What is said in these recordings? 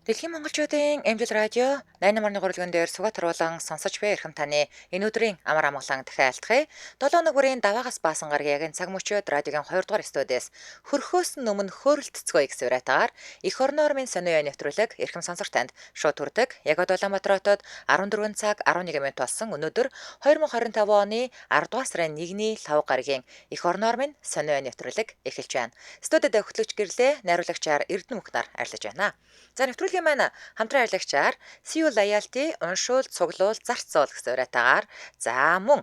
Дэлхийн монголчуудын эмнэлэг радио 88.1 хүрэлгэн дээр Сүгат харуулан сонсож буй эрхэм таны энэ өдрийн амар амгалан дахиалтгая. 7 бүрийн даваагаас баасан гарагийн цаг мөчөөд радиогийн 2 дугаар студиэс хөрхөөс өмнө хөөрөлтцгөө их сураатаар эх орноор минь сонио нэвтрүүлэг эрхэм сонсогч танд шууд хүрдэг. Яг одоо Улаанбаатар хотод 14 цаг 11 минут болсон. Өнөөдөр 2025 оны 10 дугаар сарын 1-ний 5 гарагийн эх орноор минь сонио нэвтрүүлэг эхэлж байна. Студид хөтлөгч гэрлээ найруулагчаар Эрдэнэ Мөхнар арилж байна. За нэвтрүүлгийн маань хамтран ажиллагчаар CU Loyalty уншуул цуглуул зарц зоол гэсэн уриатаагаар за мөн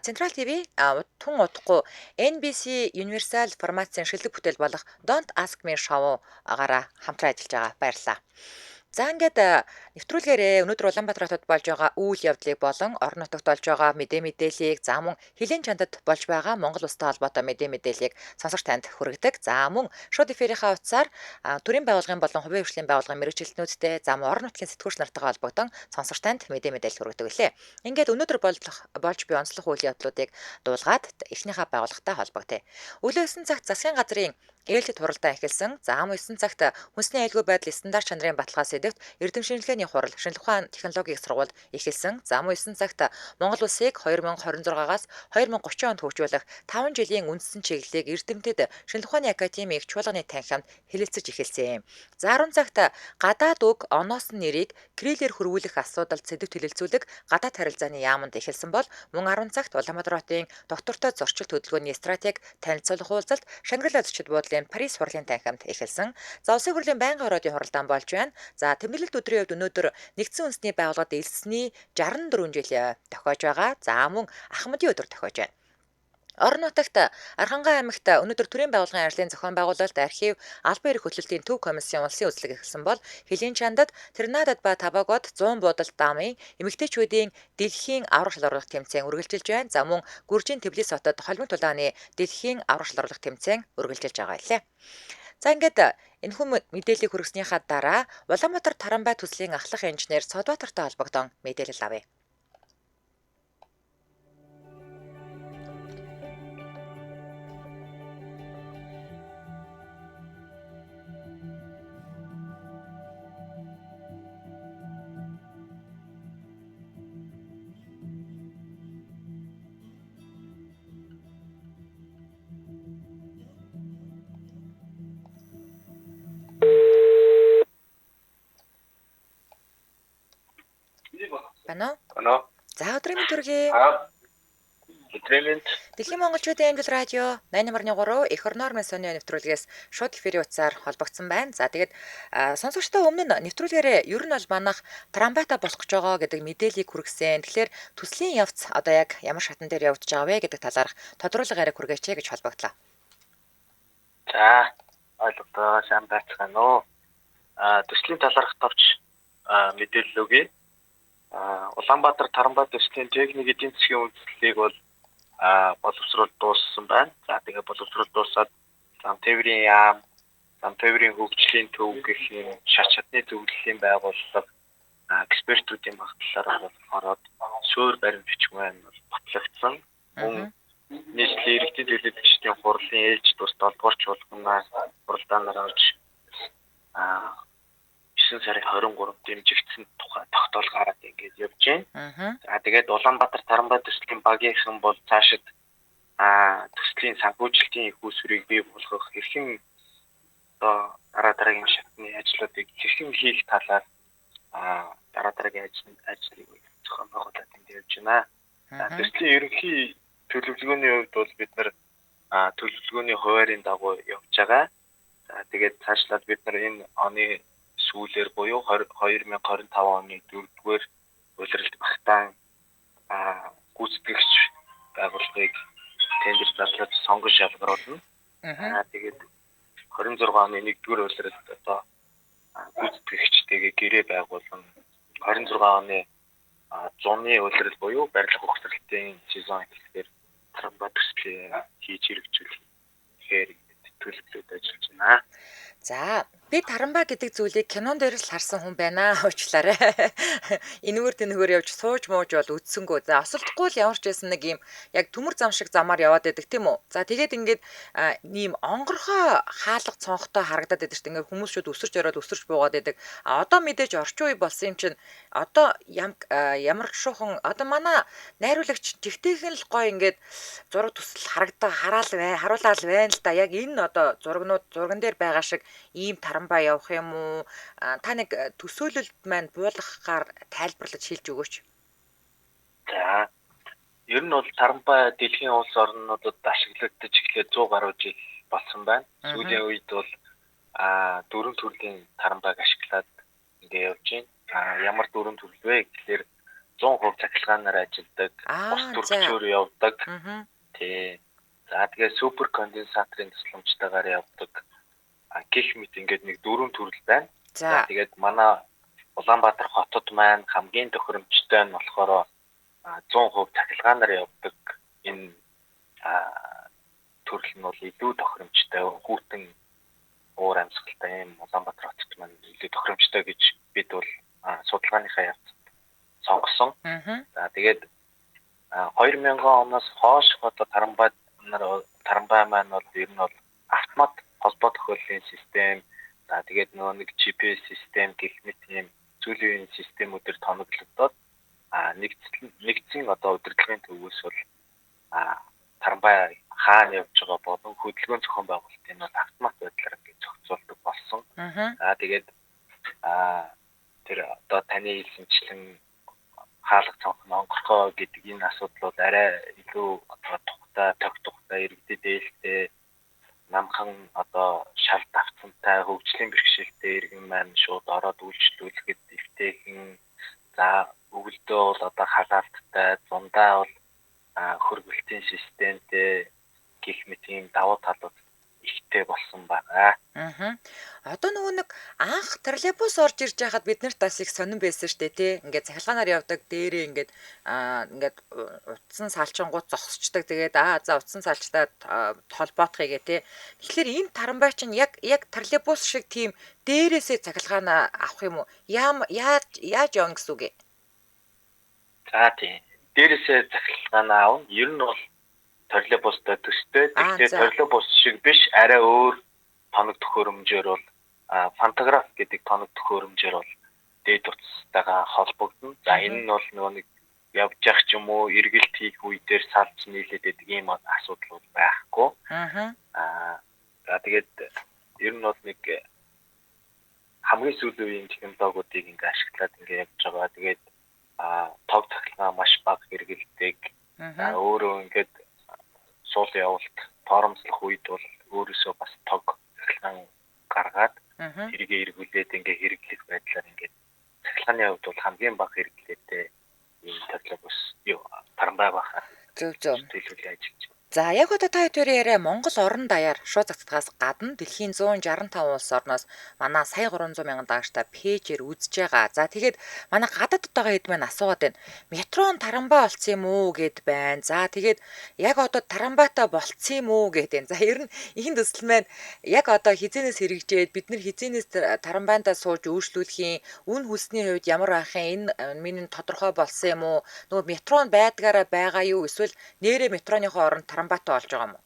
Централ ТV тун удахгүй NBC Universal формацийн шилдэг бүтээл болох Don't Ask Me Show агаараа хамтран ажиллаж байгаа. Баярлалаа. За ингээд нэвтрүүлгээрээ өнөөдөр Улаанбаатар хотод болж байгаа үйл явдлыг болон орон нутагт болж байгаа мэдээллийг за мөн хилийн чандад болж байгаа Монгол улстай холбоотой мэдээллийг сонсогч танд хүргэдэг. За мөн шууд эфирийнхаа утсаар төрийн байгууллагын болон хувийн хөгжлийн байгууллагын мэргэжилтнүүдтэй за мөн орон нутгийн сэтгүүлч нартайгаа холбогдсон сонсогч танд мэдээлэл хүргэдэг лээ. Ингээд өнөөдөр болж буй онцлог үйл явдлуудыг дуулгаад эхнийхээ байгууллагатай холбогдъё. Өглөө 9 цагт засгийн газрын ээлжид хуралдаа эхэлсэн. За мөн 9 цагт хүнсний аюулгүй байдал стандарт чанарын баталгаа сэдвт эрдэм шинжилгээний хурал шинжилгээ ухаан технологийн сургууль эхэлсэн. За мөн 9 цагт Монгол улсыг 2026-аас 2030 онд хөгжүүлэх 5 жилийн үндсэн чиглэлийг эрдэмтэд шинжилгээ ухааны академийн чуулганы танхимд хэлэлцэж эхэлсэн юм. За 10 цагт гадаад үг оноос нэрийг кириллээр хөрвүүлэх асуудалд сэдвт хэлэлцүүлэг гадаад харилцааны яамд эхэлсэн бол мөн 10 цагт Улаанбаатар хотын доктортой зорчилт хөдөлгөөний стратеги танилцуулах уулзалт Шангрила зочид буудлын Парис хурлын танхимд эхэлсэн. За улсын хурлын байнгын оройдын хуралдаан болж байна. За тэмдэглэлт өдрийн хувьд өнөөдөр нэгдсэн үндэсний байгууллагад элсний 64 жил тохиож байгаа. За мөн Ахмадын өдөр тохиож байна. Орон нутагт Архангай аймагт өнөөдөр төрийн байгууллагын ажлын зохион байгуулалт, архив, албан эрх хөтлөлтийн төв комиссийн улсын үзлэг эхэлсэн бол Хилийн чандад Тринадад ба Тобагод 100 буудалт даамын эмэгтэйчүүдийн дэлхийн аврах шалгаруулах тэмцээн үргэлжилж байна. За мөн Гүржийн Тбилис хотод холимог тулааны дэлхийн аврах шалгаруулах тэмцээн үргэлжилж байгаа лээ. За ингээд энэ хүм мэдээллийг хүргэснийхаа дараа Улаанбаатар Таранбай төслийн ахлах инженер Содбаатартай холбогдсон мэдээлэл авъя. Байна уу? За өдрийн мэнд төргий. Өдрийн Дэлхийн монголчуудын эмнэлэг радио 88.3 эх орноор минь сонио нэвтрүүлгээс шууд эфирийн утсаар холбогдсон байна. За тэгээд сонсогчдоо өмнө нь нэвтрүүлгээрээ ер нь бол манайх трамбайта болох гэж байгаа гэдэг мэдээллийг хүргэсэн. Тэгэхээр төслийн явц одоо яг ямар шатан дээр явагдаж байгаа вэ гэдэг талаарх тодруулга яриаг хүргээч гэж холбогдлоо. За ойлголоо сайн байцгаана уу. Төслийн талаарх товч мэдээлэл өгье. Улаанбаатар Таранбай төслийн техник эдийн засгийн үйлчлэлийг бол боловсруулалт дууссан байна. За тэгээ боловсруулалт дуусаад зам тээврийн яам, зам тээврийн хөгжлийн төв гэх юм шат чадны зөвлөлийн байгууллага экспертүүдийн багтлаар ороод суур баримт бичмэн бол батлагдсан. Мөн нийслэлийн иргэдийн төлөөлөгчдийн хурлын ээлж тус 7 дугаар чуулганаас хуралдаанаар орж 9 сарын 23-нд дэмжигдсэн тухай тогтоол гараад ингэж явж байна. За тэгээд Улаанбаатар Таранбай төслийн багийнхан бол цаашид төслийн санхүүжилтийн их усрыг бий болгох хэрхэн одоо дараагийн шатны ажлуудыг хэрхэн хийх талаар дараагийн ажлыг зохион байгуулалт энд явж байна. Төслийн ерөнхий төлөвлөгөөний хувьд бол бид нар төлөвлөгөөний хуваарын дагуу явж байгаа. За тэгээд цаашлаад бид нар энэ оны сүүлээр буюу 2025 оны 4-р улиралд багтаан гүйцэтгэгч байгууллагыг тендер зарлаж сонгон шалгаруулна. Тэгээд 26 оны 1-р улиралд одоо гүйцэтгэгчтэйгээ гэрээ байгуулсан 26 оны 100-ны улирал буюу барилга ухтралтын сезон эхлэхээр Таранбай төслийг хийж хэрэгжүүлэхээр төлөвлөлөд ажиллаж байна. За Би тарамбай гэдэг зүйлийг кинон дээрс л харсан хүн байна аа уучлаарай. Энэгээр тэнэгээр явж сууж мууж бол үдсэнгөө. За осолдохгүй л ямар ч байсан нэг юм яг төмөр зам шиг замаар яваад байдаг тийм үү? За тэгээд ингээд ийм онгорхой хаалга цонхтой харагдаад байдаг шүү дээ. Ингээд хүмүүс шууд өсөрч ороод өсөрч буугаад байдаг. А одоо мэдээж орчин үе болсон юм чинь одоо ямар шуухан одоо манай найруулагч тэгтэйхэн л гоё ингээд зураг төсөл харуулаад байна л да. Яг энэ одоо зурган дээр байгаа шиг ийм тарамбай явах юм уу? Та нэг төсөөлөлд маань буулгахаар тайлбарлаж хэлж өгөөч. За ер нь бол тарамбай дэлхийн улс орнуудад ашиглагдаж эхлээд 100 гаруй жил болсон байна. Сүүлийн үед бол дөрвөн төрлийн тарамбайг ашиглаад ингээ явж байна. Ямар дөрвөн төрөл вэ гэхээр 100% цахилгаанаар ажилладаг, ус төрөгчөөр явдаг. Тий. За тэгээ супер конденсаторын тусламжтайгаар явдаг. Гэх мэт ингээд нэг дөрвөн төрөл байна. За тэгээд манай Улаанбаатар хотод маань хамгийн тохиромжтой нь болохоор 100% цахилгаанаар явдаг энэ төрөл нь бол илүү тохиромжтой, хүүтэн уур амьсгалтай юм Улаанбаатар хотод маань илүү тохиромжтой гэж бид бол судалгааныхаа явцад сонгосон. За тэгээд 2000 оноос хойш одоо тарамбай маань бол ер нь бол автомат холбоо тохиоллын систем, за тэгээд нөгөө нэг GPS систем гэх мэт юм зүйлийн системүүдээр тоноглогдоод нэгдсэн одоо удирдлагын төвөөс бол тарамбай хаана явж байгаа болон хөдөлгөөн зохион байгуулалтын бол автомат байдлаар ингээд зохицуулдаг болсон. За тэгээд тэр одоо таны хэлсэнчлэн хаалга цонх онгорхой гэдэг энэ асуудал бол арай илүү одоо тогтухтай иргэдэд ээлтэй намхан одоо шал давтантай хөгжлийн бэрхшээлтэй иргэн маань шууд ороод үйлчлүүлэхэд эвтэйхэн, за өвөлдөө бол одоо халаалттай, зундаа бол хөргөлтийн системтэй гэх мэт ийм давуу талууд ихтэй болсон байна. Одоо нөгөө нэг анх троллейбус орж ирж байхад бид нарт бас их сонирн байсан шүү дээ тий. Ингээд цахилгаанаар явдаг дээрээ ингээд утсан салчингууд зогсчдаг. Тэгээд за утсан салчтаа холбоотхыг гээ тий. Тэгэхээр энэ тарамбай чинь яг троллейбус шиг тийм дээрээсээ цахилгаанаа авах юм уу? Яаж явна гэсэн үг ээ? За тий. Дээрээсээ цахилгаанаа авна. Ер нь бол троллейбустай төстэй. Тэгэхээр троллейбус шиг биш, арай өөр тоног төхөөрөмжөөр бол пантограф гэдэг тоног төхөөрөмжөөр бол дээд утастайгаа холбогдно. За энэ нь бол нөгөө нэг явж явах ч юм уу, эргэлт хийх үе дээр салж нийлээд байдаг ийм асуудал бол байхгүй. За тэгээд ер нь бол нэг хамгийн сүүлийн үеийн технологиудыг ингээ ашиглаад ингээ явж байгаа. Тэгээд тог цахилгаан маш бага хэрэгэлдэг. Өөрөө ингээд суул явуулт торомслох үед бол өөрөөсөө бас тог цахилгаан гаргаад тэрийг эргүүлээд ингээ хэрэглэх байдлаар ингээ цахилгааны хувьд бол хамгийн бага хэрэглээтэй ийм троллейбус тарамбай баха. Зөв. За яг одоо та хоёрын яриа Монгол орон даяар шууд загтгаас гадна дэлхийн 165 улс орноос манай сая 300 мянган даагчтай пэйжээр үзэж байгаа. За тэгээд манай гадаадд байгаа хэд маань асуугаад байна. Метрон тарамбай болцсон юм уу гэд байна. За тэгээд яг одоо тарамбайтай болцсон юм уу гэд байна. За ер нь энэ төсөл маань яг одоо хизэнээс хэрэгжээд бид нар хизэнээс тарамбайнда сууж өөрчлүүлэхийн үн хүсний хувьд ямар байхын энэ миний тодорхой болсон юм уу? Нөгөө метрон байдгаараа байгаа юу? Эсвэл нэрээ метроныхоо оронд тарамбайтай болж байгаа юм уу?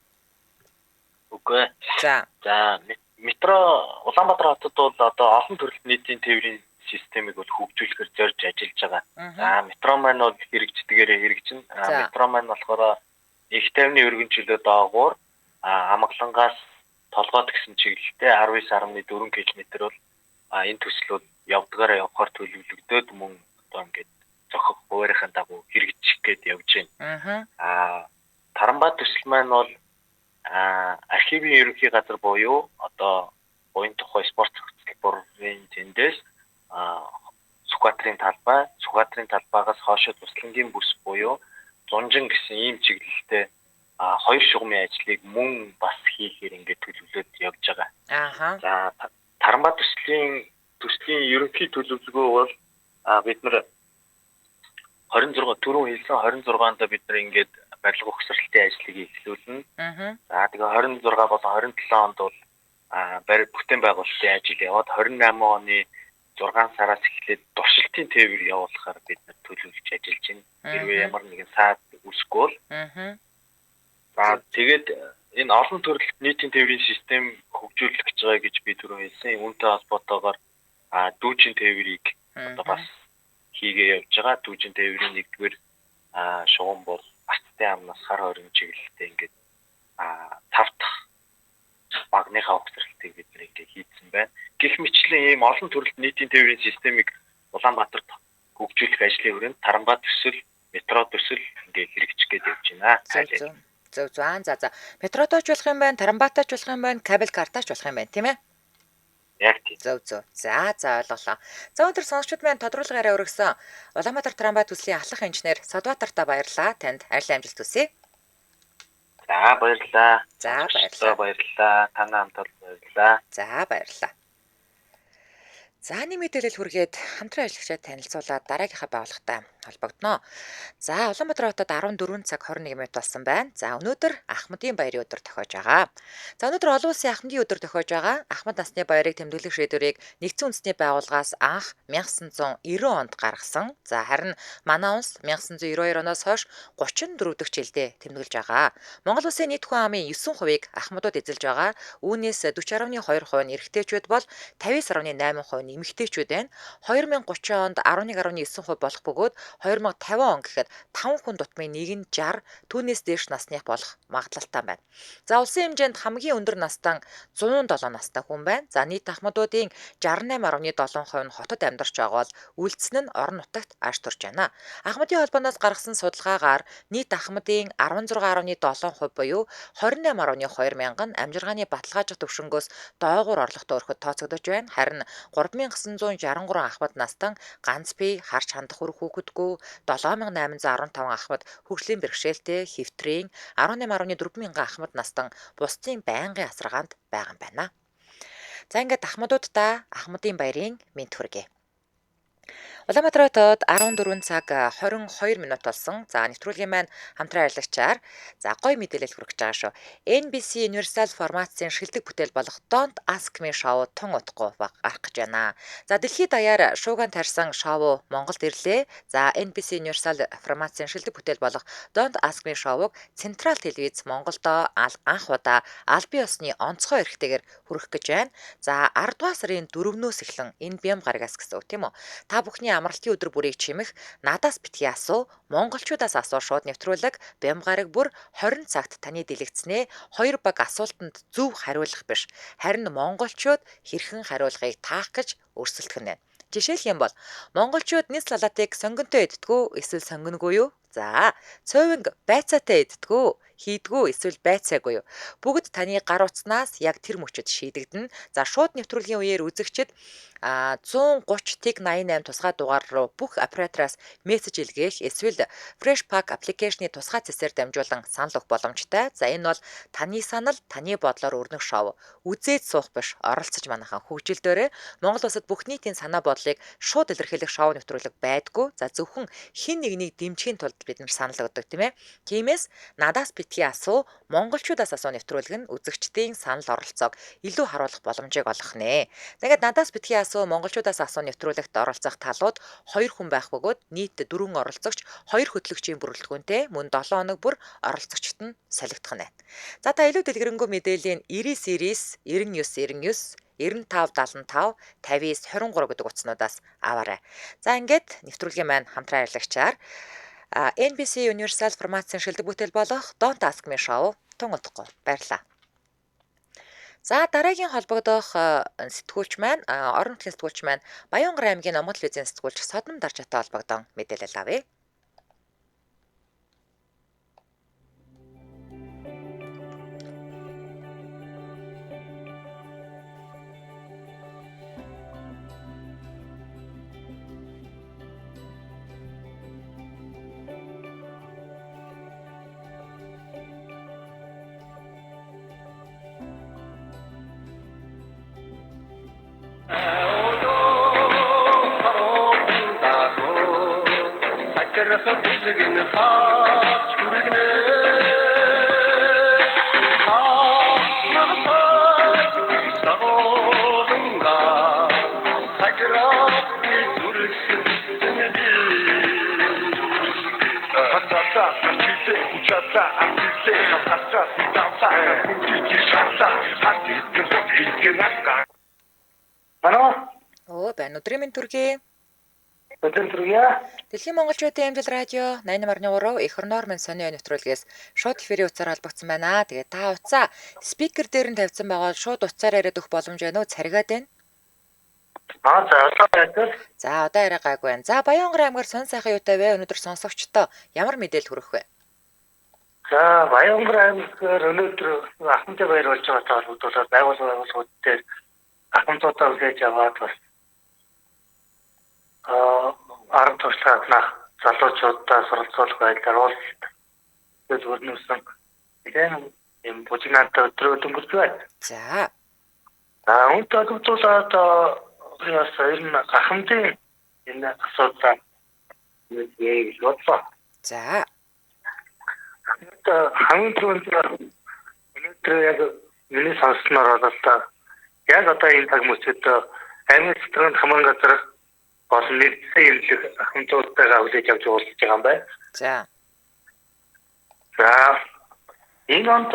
Үгүй. За метро Улаанбаатар хотод бол одоо олон төрлийн нийтийн тээврийн системийг бол хөгжүүлэхээр зорж ажиллаж байгаа. За метро маань бол хэрэгждэгээрээ хэрэгжинэ. Метро маань болохоор их тайвны өргөнчлөө доогуур Амгалангаас толгойд гэсэн чиглэлтэй 19.4 км бол энэ төслүүд явдгаараа явахаар төлөвлөгдөөд мөн одоо ингээд зохих хуваарийнхаа дагуу хэрэгжих гээд явж байна. Тарамбай төсөл маань бол архивын ерөнхий газар буюу одоо буян тухай спорт хөтөлбөрийн тэндээс Сүхбаатарын талбайгаас хоошо туслангийн бүс буюу Зунжин гэсэн ийм чиглэлтэй хоёр шугамын ажлыг мөн бас хийхээр ингээд төлөвлөд явж байгаа. За тарамбай төслийн ерөнхий төлөвлөгөө бол бид нар 26 түрүүн хэлсэн 26-нд бид нар ингээд барилга угсралтын ажлыг эхлүүлнэ. За тэгээ 26 болон 27 онд бол бүтээн байгуулалтын ажил яваад 28 оны 6 сараас эхлээд туршилтын тээвэр явуулахаар бид нар төлөвлөж ажиллаж байна. Хэрвээ ямар нэгэн саад үүсэхгүй бол тэгээд энэ олон төрөлт нийтийн тээврийн систем хөгжүүлэх гэж байгаа гэж би түрүү хэлсэн. Үүнтэй холбоотойгоор дүүжин тээврийг одоо бас хийгээ явж байгаа. Дүүжин тээврийн нэгдүгээр шугам бол Астын амнаас хар хорин чиглэлтэй ингээд 5 дахь багныхаа ухсралтыг бид нэг хийдсэн байна. Гэх мэтлэн ийм олон төрөлт нийтийн тээврийн системийг Улаанбаатарт хөгжүүлэх ажлын хүрээнд Тарамбай төсөл, метро төсөл ингээд хэрэгжих гээд явж байна. Зөв. За. Метротооч болох юм байна, Тарамбайтаач болох юм байна, кабель картаач болох юм байна, тийм ээ? Яг тийм. Зөв. За ойлголоо. За өнөөдөр сонсогчид маань тодруулгаараа өргөсөн Улаанбаатар Тарамбай төслийн ахлах инженер Содбаатартаа баярлалаа. Танд ажлын амжилт хүсье. За баярлалаа. Баярлалаа. Танаа хамт баярлалаа. За баярлалаа. За нэг мэдээлэл хүргээд хамтран ажиллагчид танилцуулаад дараагийнхаа байгууллагатай холбогдно. За Улаанбаатар хотод 14 цаг 21 минут болсон байна. За өнөөдөр Ахмадын баярын өдөр тохиож байгаа. За өнөөдөр олон улсын Ахмадын өдөр тохиож байгаа. Ахмад насны баярыг тэмдэглэх шийдвэрийг Нэгдсэн үндэсний байгууллагаас анх 1990 онд гаргасан. За харин манай улс 1992 оноос хойш 34 дахь жилдээ тэмдэглэж байгаа. Монгол улсын нийт хүн амын 9%-ийг Ахмадууд эзэлж байгаа. Үүнээс 40.2% нь эрэгтэйчүүд бол 50.8% эмэгтэйчүүд байна. 2030 онд 11.9% болох бөгөөд 2050 он гэхэд 5 хүн дутмын нэг нь 60, түүнээс дээш насных болох магадлалтай байна. За улсын хэмжээнд хамгийн өндөр настай 107 настай хүн байна. За нийт ахмадуудын 68.7% нь хотод амьдарч байгаа бол үлдсэн нь орон нутагт аж турж байна. Ахмадын холбооноос гаргасан судалгаагаар нийт ахмадын 16.7% буюу 28.2 мянган амжиргааны баталгаажих төвшнгөөс доогуур орлоготой өрхөд тооцогдож байна. Харин 3963 ахмад настан ганц бие харж хандах үр хүүхэдгүй 7815 ахмад хөгжлийн бэрхшээлтэй хэвтрийн 18.4 мянган ахмад настан бусдын байнгын асаргаанд байгаа юм байна. За ингээд ахмадуудаа Ахмадын баярын мэнд хүргэе. Улаанбаатар хотод 14 цаг 22 минут болсон. За нэвтрүүлгийн маань хамтран ажиллагчаар гоё мэдээлэл хүргэж байгаа шүү. NBC Universal формацийн шилдэг бүтээл болох Don't Ask Me шоу тун утгагүй гарах гэж байна. За дэлхийд даяар шууган тарьсан шоу Монголд ирлээ. За NBC Universal формацийн шилдэг бүтээл болох Don't Ask Me шоуг Централ телевиз Монголдо анх удаа аль бие усны онцгой эрхтэйгээр хүргэх гэж байна. За 10 дугаар сарын 4-өөс эхлэн энэ бям гарагаас гэсэн үг тийм үү? Та бүхний амралтын өдөр бүрийг чимэх надаас битгий асуу, монголчуудаас асуу шууд нэвтрүүлэг бям гараг бүр 20 цагт таны дэлгэцнээ 2 баг асуултанд зөв хариулах биш. Харин монголчууд хэрхэн хариулахыг таах гэж өрсөлдөх нь байна. Жишээлх юм бол монголчууд нийс салаатыг сонгонтой иддэггүй эсвэл сонгонгүй юу? За, цовинг байцаатай иддэггүй, хийдгүү эсвэл байцаагүй юу? Бүгд таны гар утснаас яг тэр мөчөд шийдэгдэнэ. За, шууд нэвтрүүлгийн үеэр үзэгчид 130 TIG 88 тусгай дугаар руу бүх оператороос мессеж илгээх эсвэл Fresh Pack аппликейшны тусгай цэсээр дамжуулан санал өгөх боломжтой. За энэ бол таны санал, таны бодлоор өрнөх шоу. Үзээд суух биш, оролцож манайхан хөгжилдөөрэй. Монгол улсад бүх нийтийн санаа бодлыг шууд илэрхийлэх шоу нэвтрүүлэг байдгүй. За зөвхөн хин нэгнийг дэмжихийн тулд бид нар санал өгдөг тийм ээ. Тиймээс надаас битгий асуу, монголчуудаас асуу нэвтрүүлэг нь үзэгчдийн санал оролцоог илүү харуулах боломжийг олгох нэ. За ингээд надаас битгий асуу, монголчуудаас асуу нэвтрүүлэгт оролцох талууд 2 хүн байх бөгөөд нийт 4 оролцогч 2 хөтлөгчийн бүрэлдэхүүнтэй мөн 7 хоног бүр оролцогчт нь солигдох нь байна. За та илүү дэлгэрэнгүй мэдээллийн 99 99 99 9575 59 23 гэдэг утаснуудаас аваарай. За ингээд нэвтрүүлгийн маань хамтран ажиллагчаар NBC Universal формацийн шилдэг бүтээл болох Don't Ask Me шоу тун утгагүй баярлалаа. За дараагийн холбогдох сэтгүүлч маань орон нутгийн сэтгүүлч маань Баянгар аймгийн Номгод телевизийн сэтгүүлч Содном Даржатай холбогдсон мэдээлэл авъя. Оо байна. Өдрийн мэнд төргий. Өдөр төргийа. Дэлхийн монголчуудын эмзэл радио 88.3 эх орноор минь сонио нэвтрүүлгээс шууд эфирийн утсаар холбогдсон байна. Тэгээ та утсаа спикер дээр нь тавьсан байгаа шууд утсаар яриад өгөх боломж байна уу? Царгаад байна. За одоо байдаг. За одоо яриа гайгүй байна. За Баянгар аймгаар сонь сайхан юутай вэ? Өнөөдөр сонсогчдоо ямар мэдээлэл хүргэх вэ? За Баянгар аймгаар өнөөдөр ахмадтай баяр болж байгаатай холбогдуулаад байгууллагууд дээр ахмадуудаа үлээж аваад бас арга туршлагынхаа залуучуудаа суралцуулах байдлаар уулзалт өрнөсөн. Тэгээд юм бужигнаантай өдрөө өнгөрч байна. За. Үүнтэй холбогдуулаад яс ер нь ахмадын энэ асуудал нэг бодлоо. За. Хамгийн түрүүнд өнөөдөр яг миний сонсноор бол яг одоо энэ цаг мөчид аймаг сэтгэрийн хамгаалалт газар болон нэгдсэн эмнэлэг ахмадуудтайгаа хүлээж авч уулзж байгаа юм байна. За. За энэ онд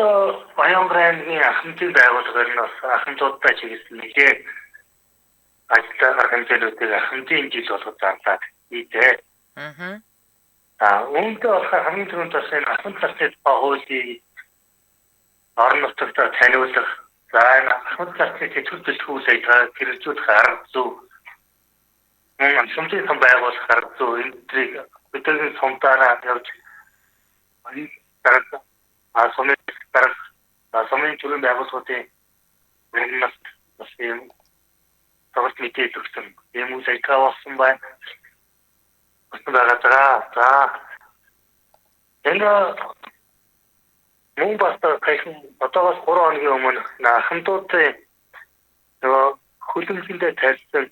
Баянгар аймгийн ахмадын байгууллагаар нь бас ахмадуудтай чиглэсэн нэгэн ажлаар хэмжээлүүдийг ахмадын жил болгож зарлаад ийдээ. Үүнтэй болохоор хамгийн түрүүнд бас энэ ахмад зарцын хуулийн орон нутагт таниулах, за энэ ахмад зарцын тэтгэл бэлтгэл ажиллагааг хэрэгжүүлэх арга зүй, амжилтын сан байгуулах арга зүй, энэтрийг бидний сумдаараа явж дарга сумын төрийн байгууллагуудын мөрнөс бас юм тоглолт мэдээлэл өгсөн юм үйл ажиллагаа болсон байна. За энэ мөн бас одоогоос 3 хоногийн өмнө ахмадуудын нөгөө хөлөмжөндөө тарьсан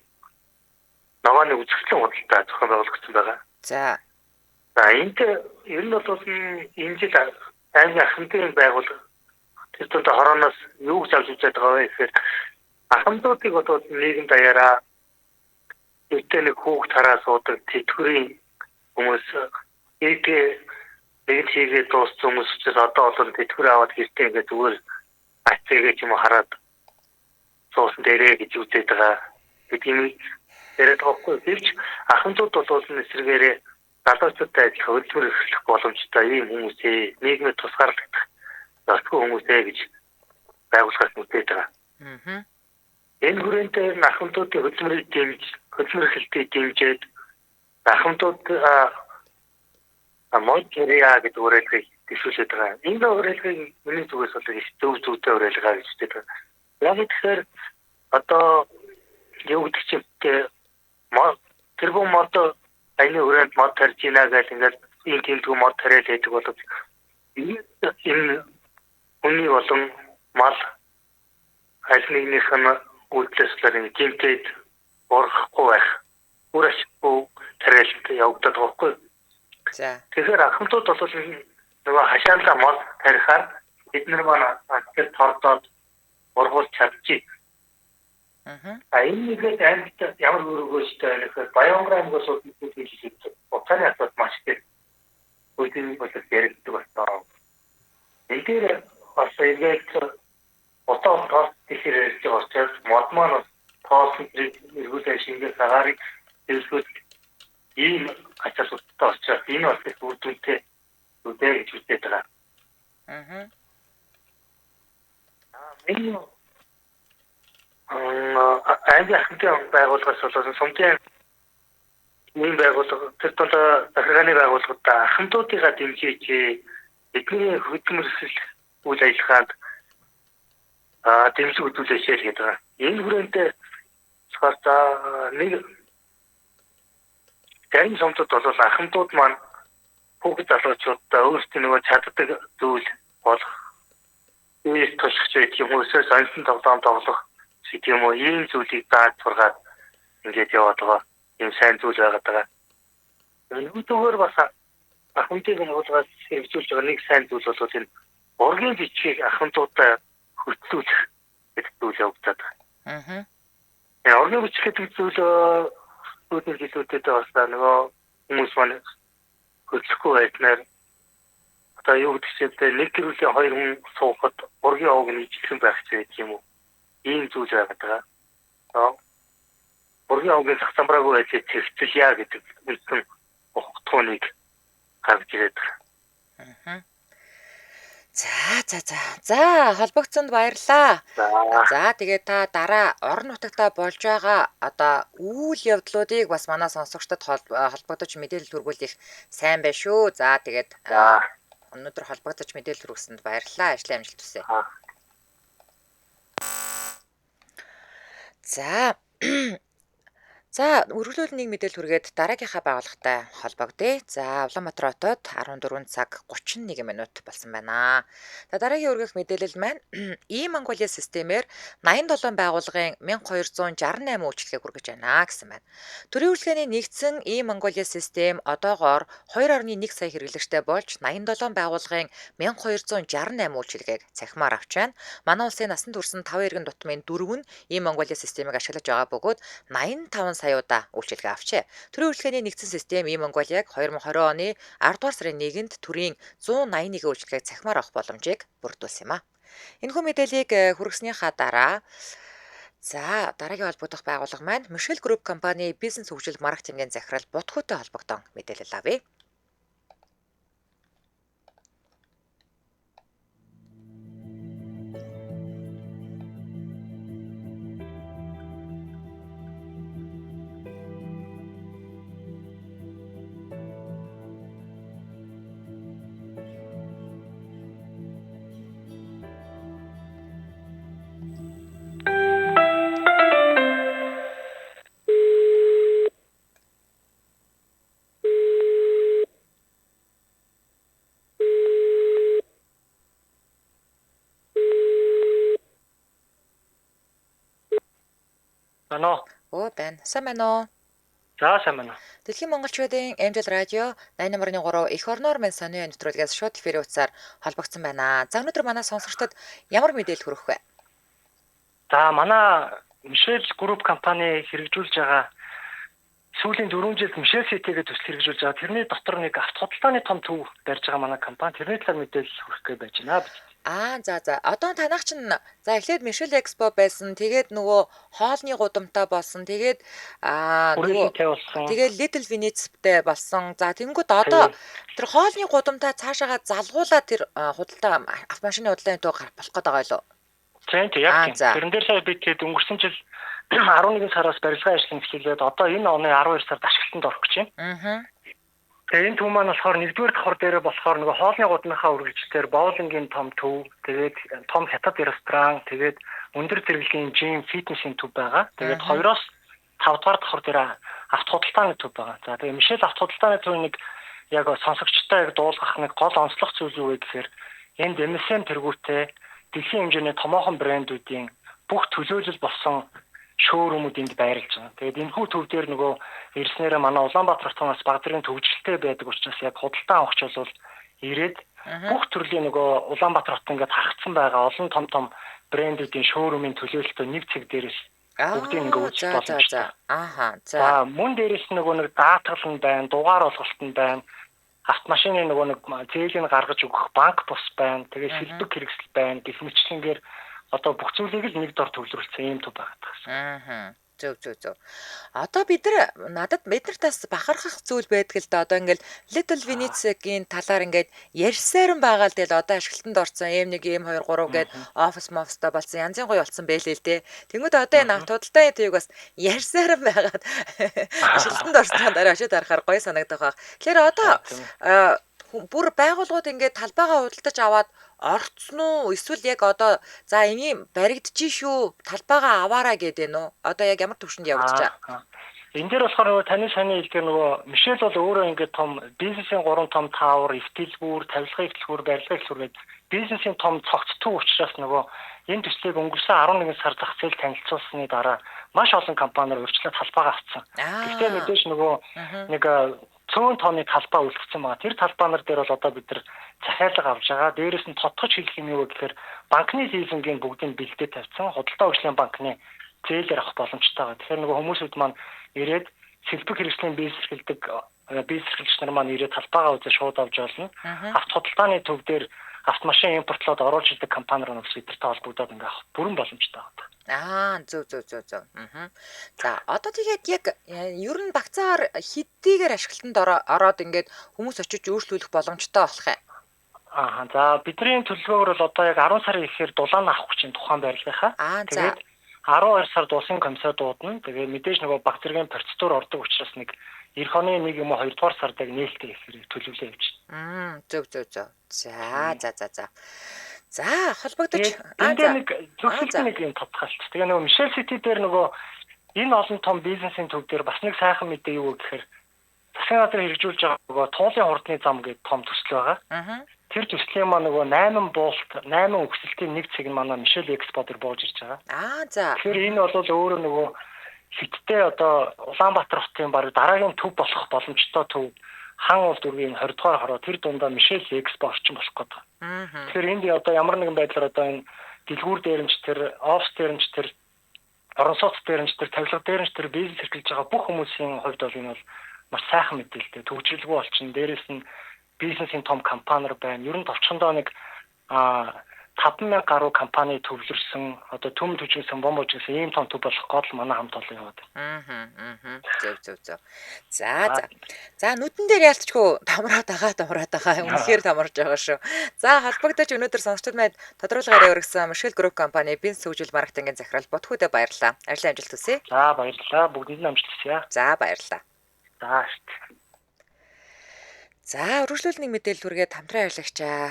ногооны үзэсгэлэн худалдаа зохион байгуулагдсан байгаа. За. За энд ер нь бол энэ жил аймгийн ахмадын байгууллага тэр төнд хорооноос юу гэж авч үзээд байгаа вэ гэхээр ахмадуудыг бол нийгэм даяараа өөртөө нэг хүүхд хараа суудаг тэтгэврийн хүмүүс нэг хийгээ дууссан хүмүүс ч одоо бол тэтгэвэр аваад гэртээ ингээд зүгээр ацээгээ ч юм уу хараад суусан дээрээ гэж үзээд байгаа гэдгийг яриад байгаа хгүй. Ахмадууд бол эсрэгээрээ залуучуудтай адилхан хөдөлмөр эрхлэх боломжтой ийм хүмүүсээ нийгмийн тусгаарлагдах зөвхөн хүмүүсээ гэж байгууллагаас мэдээд байгаа. Энэ хүрээндээ ахмадуудын хөдөлмөр эрхлэлтийг дэмжиж ахмадууд модеря гэдэг уриалгыг дэвшүүлээд байгаа. Энэ уриалгыг миний зүгээс бол их зүйтэй уриалгаа гэж хэлдэг. Яг тэгэхээр одоо юу гэдэг чинь тэрбум мод аяны хүрээнд мод тарьж ийна гэж ингээд энэ тэмдгүү мод тариал хийдэг бол энэ хүний болон мал аль нэгнийх нь үйлчлэлээр гинтэд урахгүй байх үр ашиггүй тариалт явагдаад байгаа хгүй. За. Тэгэхээр ахмадууд бол нөгөө хашаалаа мод тарихаар бид нар манай тэр тордоод ургуул чадчих. Энэ нэгэд аймагт ямар өргөөжтэй байх вэ? Баянгар аймгаас үгүй утгааны асуудал маш их үгүй бол яригддаг байна. Энэ дээр бас ингээд утаа тоос тэгэхээр ярьж байгаа учраас мод маань тоос эргүүлээ шингээ цагаарыг хэлсүүд ийм ачаалттай учраас энэ бас их үр дүнтэй үдээ гэж үздэг байгаа. Энэ аймгийн ахмадын байгууллагаас болон сумын ийм байгууллага тэр тул захиргааны байгууллагуудаа ахмадуудыгаа дэмжиж бидний хөдөлмөр эрхлэл үйл ажиллагаанд дэмжлэг үзүүлээч гэдэг байгаа. Энэ хүрээндээ нэг зарим сумдууд бол ахмадууд маань хүүхэд залуучуудаа өөрсдөө нөгөө чаддаг зүйл болох ийс тушгч байх юм уу эсвэл сонсон тоглох шиг юм уу ийм зүйлийг дааж сургаад ингээд яваад байгаа юм сайн зүйл байгаад байгаа. Өнөөдөр бас ахмадын байгууллагаас хэрэгжүүлж байгаа нэг сайн зүйл бол энэ ургийн бичгийг ахмадуудаа хөтлүүлэх гэдэг зүйл явагдаад байгаа. Ургийн бичих гэдэг зүйл үүднэр жилүүдэд бас нөгөө хүмүүс маань хөдлөхгүй байснаар одоо юу гэдэг чинь нэг төрлийн хоёр хүн суухад ургийн овог нь ижилхэн байх ч гэдэг юм уу? Ийм зүйл байгаа. Ургийн овгийн сах замбраагүй байж цэвцэлья гэдэг үндсэн ухтууныг гаргаж ирээд байгаа. За холбогдсонд баярлаа. За тэгээд та дараа орон нутагтаа болж байгаа одоо үйл явдлуудыг бас манай сонсогчдод холбогдож мэдээлэл хүргүүлэх сайн байна шүү. За тэгээд өнөөдөр холбогдож мэдээлэл хүргэсэнд баярлалаа. Ажлын амжилт хүсье. За өргөлөөл нэг мэдээлэл хүргээд дараагийнхаа байгууллагатай холбогдъё. За Улаанбаатар хотод 14 цаг 31 минут болсон байна. За дараагийн өргөх мэдээлэл маань E-Mongolia системээр 87 байгууллагын 1268 үйлчлэгээ хүргэж байна гэсэн байна. Төрийн үйлчлэгээний нэгдсэн E-Mongolia систем одоогоор 2.1 сая хэрэглэгчтэй болж 87 байгууллагын 1268 үйлчлэгээг цахимаар авч байна. Манай улсын насанд хүрсэн 5 иргэн дутмын 4 нь E-Mongolia системийг ашиглаж байгаа бөгөөд 85 саяуда үйлчилгээ авчээ. Төрийн үйлчлэгээний нэгдсэн систем E-Mongolia-г 2020 оны 10 дугаар сарын 1-нд төрийн 181 үйлчилгээг цахимаар авах боломжийг бүрдүүлсэн юм а. Энэхүү мэдээллийг хүргэснийхаа дараа дараагийн холбогдох байгууллага маань Michel Group компани бизнес хөгжил маркетингийн захирал Будхүйтэй холбогдсон мэдээлэл авъя. Байна. Сайн байна уу? За сайн байна. Дэлхийн монголчуудын Амжилт радио 88.3 эх орноор мэн сонио нэвтрүүлгээс шууд эфирийн утсаар холбогдсон байна. За өнөөдөр манай сонсогчдод ямар мэдээлэл хүргэх вэ? За манай Michel Group компани хэрэгжүүлж байгаа сүүлийн 4 жилд Michel City гэдэг төсөл хэрэгжүүлж байгаа. Тэрний дотор нэг авто худалдааны том төв барьж байгаа манай компани. Тэрний талаар мэдээлэл хүргэх гэж байж байна. Одоо танах чинь эхлээд Michel Expo байсан. Тэгээд нөгөө хоолны гудамтай болсон. Тэгээд тэгээд Little Venice-тэй болсон. За тэнгууд одоо тэр хоолны гудамтай цаашаага залгуулаад тэр худалдаа автомашины худалдааны төв болох гэдэг байгаа юу? Тийм яг тийм. Тэрэн дээр сая би тэгээд өнгөрсөн жил 11 сараас барилгын ажлын эхлүүлээд одоо энэ оны 12 сард ашиглалтанд орох гэж байна. Тэгээ энэ төв маань болохоор нэгдүгээр давхар дээр болохоор нөгөө хоолны гудамынхаа үргэлжлэлээр боулингийн том төв, тэгээд том хятад ресторан, тэгээд өндөр зэрэглэлийн жим, фитнесийн төв байгаа. Тэгээд 2-оос 5 дугаар давхар дээр авто худалдааны төв байгаа. За тэгээ Michel авто худалдааны төв нэг яг сонсогчтой яг дуулгах нэг гол онцлог зүйл юу вэ гэхээр энд MSM тэргүүтээ дэлхийн хэмжээний томоохон брэндүүдийн бүх төлөөлөл болсон шоурумууд энд байрлаж байгаа. Тэгээд энэхүү төв дээр нөгөө ирснээрээ манай Улаанбаатар хотоос баг зэргийн төвжөлтэй байдаг учраас яг худалдаа авахч бол ирээд бүх төрлийн нөгөө Улаанбаатар хотод ингээд хагцсан байгаа олон том брэндүүдийн шоурумын төлөөлөлтөө нэг цэг дээрээс бүгдийг ингээд үзэх боломжтой. За мөн дээрээс нөгөө нэг даатгал нь байна, дугаар олголт нь байна. Автомашины нөгөө нэг зээлийг гаргаж өгөх банк бус байна. Тэгээд сэлбэг хэрэгсэл байна. Гэх мэтлэнгээр одоо бүх зүйлийг л нэг дор төвлөрүүлсэн юм төв байгаа. Зөв. Одоо бид нартаас бахархах зүйл байдаг л да. Одоо ингээл Little Venice-гийн талаар ингээд ярьсаар нь байгаа л дээ л одоо ашиглалтанд орсон M1, M2, 3 гээд офистой болсон янзын гоё болсон байлээ л дээ. Тэнгүүд одоо энэ авто худалдааны төвийг бас ярьсаар нь байгаад ашиглалтанд орсон дараа очиод харахаар гоё санагдах байх. Тэгэхээр одоо бүр байгууллагууд ингээд талбайгаа худалдаж аваад орцсон уу? Эсвэл яг одоо энийг баригдчих шүү, талбайгаа аваарай гэдэг нь үү? Одоо яг ямар төвшөнд явагдаж байгаа? Энд дээр болохоор таны саний хэлдэг нөгөө Michel бол өөрөө ингээд том бизнесийн 3 том таавар, эвтэлгүүр, тавилгын эвтэлгүүр, барилгын эвтэлгүүр гэдэг бизнесийн том цогцтой учраас нөгөө энэ төслийг өнгөрсөн 11 сар зах зээл танилцуулсны дараа маш олон компаниар өөрчлөлт талбайгаа авсан. Гэхдээ мэдээж нөгөө нэг цөөн тооны талбай үлдсэн байгаа. Тэр талбаанаар дээр бол одоо бид нар захиалга авж байгаа. Дээрээс нь тодтогч хэлэх юм юу гэхээр банкны лизингийн бүгдийг бэлдээ тавьсан. Худалдаа хөгжлийн банкны зээлээр авах боломжтой байгаа. Тэгэхээр нөгөө хүмүүсүүд маань ирээд сэлбэг хэрэгслийн бизнес эрхэлдэг бизнес эрхлэгч нар маань ирээд талбайгаа үзээ шууд авч болно. Авто худалдааны төв дээр автомашин импортлоод оруулж ирдэг компаниар нь бидэртэй холбогдоод ингээ авах бүрэн боломжтой байна. Зөв. За одоо тэгээд яг ер нь багцаар хэдийгээр ашиглалтанд ороод ингээд хүмүүс очиж өөрчлүүлэх боломжтой болох юм. За бидний төлөвлөгөөр бол одоо яг 10 сарын ихээр дулаан авах хүчин тухайн барилгынхаа. Тэгээд 12 сард улсын комиссар дуудана. Тэгээд мэдээж нөгөө баг зэргийн процедур ордог учраас нэг эх оны 1 юм уу 2 дугаар сард яг нээлттэй ихээр төлөвлөө явуулна. Зөв. За холбогдож энэ нэг зөвхөн нэг юм тодтолч. Тэгээ нөгөө Мишель Сити дээр нөгөө энэ олон том бизнесийн төв дээр бас нэг сайхан мэдээ юу гэхээр засгийн газар хэрэгжүүлж байгаа нөгөө туулын хурдны зам гэдэг том төсөл байгаа. Тэр төслийн маань нөгөө 8 болт 8 өгсөлтийн нэг цэг нь манай Мишель Экспо дээр бууж ирж байгаа. За. Тэгэхээр энэ бол өөрөө нөгөө хиттэй одоо Улаанбаатар хотын баг дараагийн төв болох боломжтой төв хан улс дүүргийн 20 дугаар хороо тэр дундаа Мишель Экспо орчин болох гэдэг. Тэгэхээр энд одоо ямар нэгэн байдлаар одоо энэ дэлгүүр дээрэмч тэр офс дээрэмч тэр орон сууц дээрэмч тэр тавилга дээрэмч тэр бизнес эрхэлж байгаа бүх хүмүүсийн хувьд бол энэ бол маш сайхан мэдээлэлтэй төвчрэлгүй болчихно. Дээрээс нь бизнесийн том компаниар байна. Ер нь товчхондоо нэг 5,000 гаруй компани төвлөрсөн одоо төм төжүүлсэн бомбож гэсэн ийм том төв болох гол манай хамт олон яваад байна. Зөв. За нүдэн дээр яалтчгүй тамраад байгаа. Үнэхээр тамарж байгаа шүү. За холбогдож өнөөдөр сонсогчдод маань тодорхойлгоор өргөсөн Мишель Group компани бизнес хөгжил маркетингийн захирал Бодхүдэ баярлалаа. Ажлын амжилт хүсье. За баярлалаа. Бүгдэнд нь амжилт хүсье. За баярлалаа. За үргэлжлүүлэх мэдээлэл хүргээд хамтран ажиллагчаа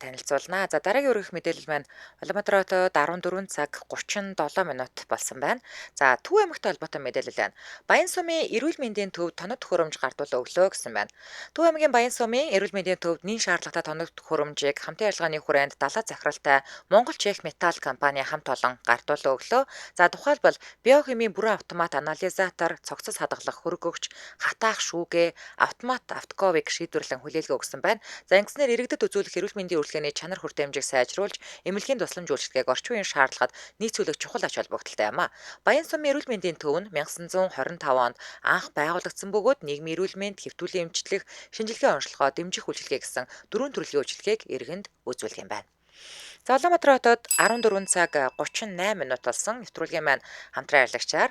танилцуулнаа. За дараагийн өргөх мэдээлэл маань Улаанбаатар хотод 14 цаг 37 минут болсон байна. За Төв аймагтай холбоотой мэдээлэл байна. Баян сумын эрүүл мэндийн төвд тоног төхөөрөмж гардуулаа өглөө гэсэн байна. Төв аймгийн Баян сумын эрүүл мэндийн төвд нэн шаардлагатай тоног төхөөрөмжийг хамтын ажиллагааны хүрээнд далаа захиралтай Монгол Чех Металл компани хамт олон гардуулаа өглөө. За тухайлбал биохимийн бүрэн автомат анализатор, цогцос хадгалах хөргөгч, хатаах шүүгээ, автомат автоковыг шийдвэрлэн хүлээлгээ өгсөн байна. За ингэснээр иргэдэд үзүүлэх эрүүл мэндийн үйлчлэгээний чанар хүртээмжийг сайжруулж, эмнэлгийн тусламж үйлчлэгээг орчин үеийн шаардлагад нийцүүлэх чухал ач холбогдолтой юм а. Баян сумын эрүүл мэндийн төв нь 1925 онд анх байгуулагдсан бөгөөд нийгмийн эрүүл мэнд, хэвтүүлийн эмчилгээ, шинжилгээ онцлогоо дэмжих үйлчлэгээ гэсэн 4 төрлийн үйлчлэгээг иргэнд үзүүлэх юм байна. За Улаанбаатар хотод 14 цаг 38 минут болсон. Нэвтрүүлгийн маань хамтран ажиллагчаар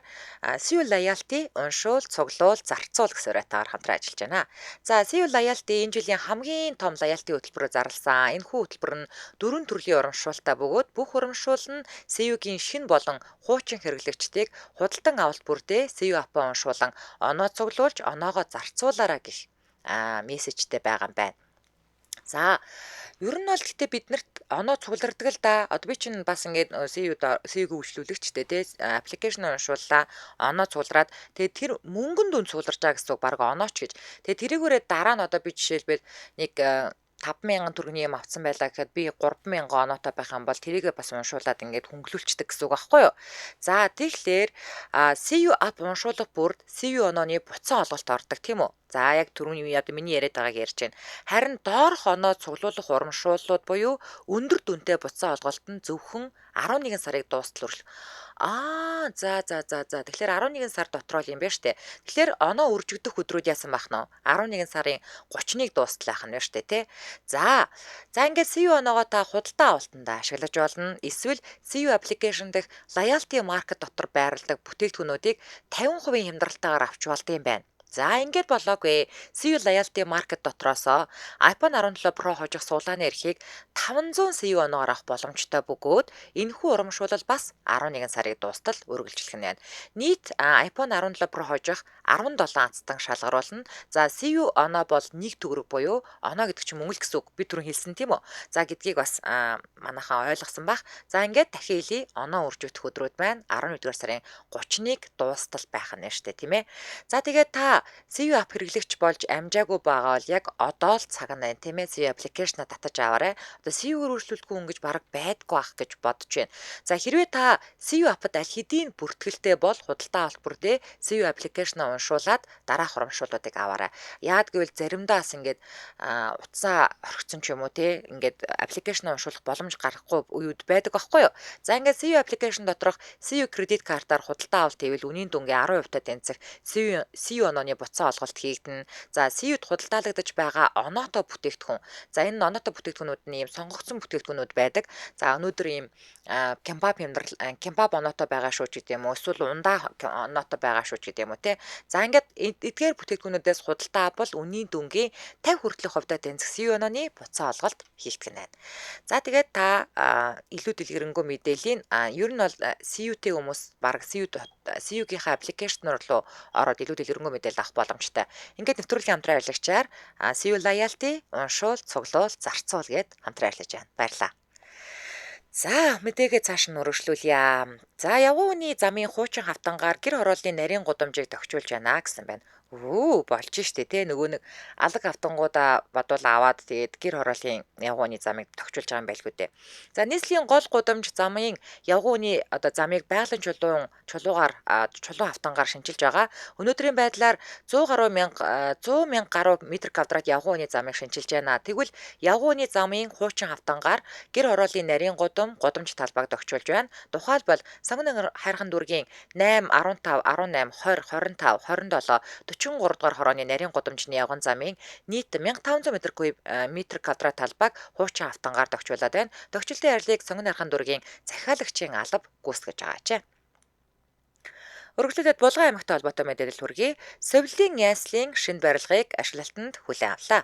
CU Loyalty уншуул, цуглуул, зарцуул гэсэн уриатаар хамтран ажиллаж байна. За CU Loyalty энэ жилийн хамгийн том loyalty хөтөлбөрөөр зарласан. Энэхүү хөтөлбөр нь 4 төрлийн урамшуултаа бөгөөд бүх урамшуул нь CU-гийн шин болон хуучин хэрэглэгчдийг худалдан авалт бүрдээ CU апп-аа уншуулан оноо цуглуулж, оноогоо зарцуулаарай гэх мессежтэй байгаа юм байна. За ер нь бол гэтээ биднэрт оноо цуглардаг л да. Одоо би чинь бас ингээд CU-г үйлчлүүлэгчтэй тий аппликейшн уншууллаа. Оноо цуглараад тэгээд тэр мөнгөнд үн цугларч байгаа гэсэн үг баг онооч гэж. Тэгээд тэрийгээрээ дараа нь одоо би жишээлбэл нэг 5,000 төгрөгийн юм авсан байлаа гэхэд би 3,000 оноотой байх юм бол тэрийгээ бас уншуулад ингээд хөнгөлүүлцдэг гэсэн үг аахгүй юу. За тэгэхээр CU app уншуулах бүрд CU онооны буцаан олголт ордог тийм үү. За яг түрүүний одоо миний яриад байгааг ярьж байна. Харин доорх оноо цуглуулах урамшууллууд буюу өндөр дүнтэй буцаан олголт нь зөвхөн 11 сарыг дуустал хүрэх. За. Тэгэхээр 11 сар дотор л юм байна штэ. Тэгэхээр оноо үржигдэх өдрүүд яасан байх нь вэ? 11 сарын 30-ныг дуустал байх нь байна штэ тий. За ингээд CU оноогоо та худалдаа авалтанда ашиглаж болно. Эсвэл CU application дэх loyalty market дотор байрладаг бүтээгдэхүүнүүдийг 50% хямдралтаагаар авч болд юм байна. За ингээд болоогүй. CU Loyalty Market дотроосоо iPhone 17 Pro хожих суулгааны эрхийг 500 CU оноогоор авах боломжтой бөгөөд энэхүү урамшуулал бас 11 сарыг дуустал үргэлжлэх нь байна. Нийт iPhone 17 Pro хожих 17 ацтан шалгаруулна. За CU оноо бол 1 төгрөг буюу оноо гэдэг чинь мөнгө гэсэн үг. Би түрүүн хэлсэн тийм үү? За гэдгийг бас манайхаа ойлгосон бах. За ингээд дахин хэлий оноо үржигдэх өдрүүд байна. 11 сарын 30-ныг дуустал байх нь штэ тийм ээ. За тэгээд та CU app хэрэглэгч болж амжаагүй байгаа бол яг одоо л цаг нь байна тийм ээ. CU application-а татаж аваарай. Одоо CU-гээр үйлчлүүлэхгүй өнгөж бараг байдгүй ах гэж бодож байна. За хэрвээ та CU app-д аль хэдийн бүртгэлтэй бол худалдаа авалт бүрдээ CU application-а уншуулад дараах урамшууллуудыг аваарай. Яад гэвэл заримдаа бас ингээд утсаа орхицсон ч юм уу тий ингээд application-а уншуулах боломж гарахгүй үед байдаг байхгүй юу. За ингээд CU application доторх CU credit card-аар худалдаа авалт хийвэл үнийн дүнгийн 10% тэнцэх CU онооны оны буцаа олголт хийгдэнэ. За CU-д худалдаалагдаж байгаа оноотой бүтээгдэхүүн. За энэ оноотой бүтээгдэхүүнүүд нь ийм сонгогдсон бүтээгдэхүүнүүд байдаг. За өнөөдөр ийм кембаб оноотой байгаа шүү ч гэдэм үү. Эсвэл ундаа оноотой байгаа шүү ч гэдэм үү те. За ингээд эдгээр бүтээгдэхүүнүүдээс худалдаа авбал үнийн дүнгийн 50 хүртэлх хувьдаа тэнцэх CU онооны буцаа олголт хийгдэх нь байна. За тэгээд та илүү дэлгэрэнгүй мэдээллийн ер нь бол CU-тэй хүмүүс баг CU-гийнхаа аппликейшн руу ороод илүү дэлгэрэнгүй мэдээлэл авах боломжтой. Ингээд нэвтрүүлгийн хамтран ажиллагчаар CU Loyalty, уншуул, цуглуул, зарцуул гэд хамтран ажиллаж байна. Баярлалаа. За мэдээгээ цааш нь өргөжлүүлье. За явган үний замын хуучин хавтангаар гэр хорооллын нарийн гудамжийг тохижуулж байна гэсэн байна. Болж штэ те нөгөө нэг алаг автангуудаа бодвол аваад тэгээд гэр хорооллын явгууны замыг тохижуулж байгаа юм байлгүй дээ. За нийслэлийн гол гудамж замын явгууны одоо замыг байгалийн чулуугаар чулуу автангаар шинжилж байгаа. Өнөөдрийн байдлаар 100 мянга гаруй метр квадрат явгууны замыг шинжилж байна. Тэгвэл явгууны замын хуучин автангаар гэр хорооллын нарийн гудамж талбайг тохижуулж байна. Тухайлбал Сонгон хайрхан дүүргийн 8, 15, 18, 20, 25, 27 43 дугаар хорооны нарийн гудамжны явган замын нийт 1500 метр квадрат талбайг хуучин автангаар тохижуулаад байна. Тохижуултын ажлыг Сонгон хайрхан дүүргийн захиалагчийн алба гүйцэтгэж байгаа ч. Өргөжлөлөд Булган аймагтай холбоотой мэдээлэл хүргэе. Совилын яслын шинэ барилгыг ашиглалтанд хүлээн авлаа.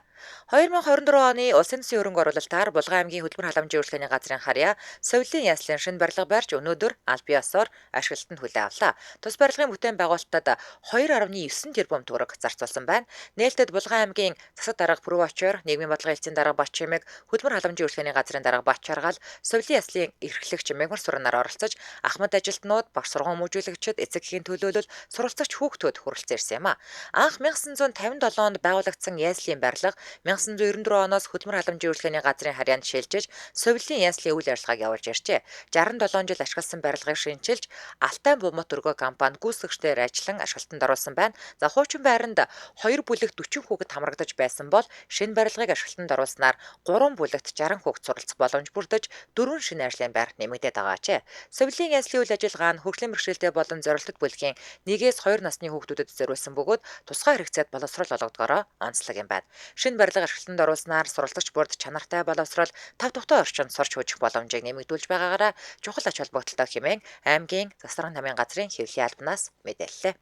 2024 оны улсын төсвийн хөрөнгө оруулалтаар Булган аймгийн хөдөлмөр халамжийн үйлчлэгээний газрын харьяа Совилын яслын шинэ барилга барьж өнөөдөр аль биесээр ашиглалтанд хүлээн авлаа. Тус барилгын бүтээн байгуулалтад 2.9 тэрбум төгрөг зарцуулсан байна. Нээлттэй Булган аймгийн засаг дарга Провочор, нийгмийн бодлогын хэлтсийн дарга Батчимэг, хөдөлмөр халамжийн үйлчлэгээний газрын дарга Батчаргал, Совилын яслын эрхлэгч Мегмар Суранаар оролцож ахмад ажилтнууд, багш сургууль хүмүүжүүлэгчид, эцэг төлөөлөл суралцагч хүүхдүүд хүрэлцэн ирсэн юм а. Анх 1957 онд байгуулагдсан яслын барилга 1994 оноос хөдөлмөр халамжийн үйлчлэгээний газрын харьяанд шилжиж Совилын яслын үйл ажиллагааг явуулж иржээ. 67 жил ашигласан барилгыг шинчилж Алтай Бумат өргөө компани гүйцэтгэгчдээр ажиллан ашиглалтанд оруулсан байна. За хуучин байранд 2 бүлэгт 40 хүүхэд хамрагдаж байсан бол шинэ барилгыг ашиглалтанд оруулснаар 3 бүлэгт 60 хүүхэд суралцах боломж бүрдэж 4 шинэ ажлын байр нэмэгдээд байгаа ч. Совилын яслын үйл ажиллагаа нь хөгжлийн бэрхшээлтэй болон зорилттой бүлгийн 1-2 насны хүүхдүүдэд зориулсан бөгөөд тусгай хэрэгцээд боловсрол олгодгороо онцлог юм байна. Шинэ барилга ашиглалтанд оруулснаар суралцагч бүрд чанартай боловсрол тав тухтай орчинд сурч хөгжих боломжийг нэмэгдүүлж байгаагаараа чухал ач холбогдолтой хэмээн аймгийн засваргын намын газрын хэвлэлийн албанаас мэдээллээ.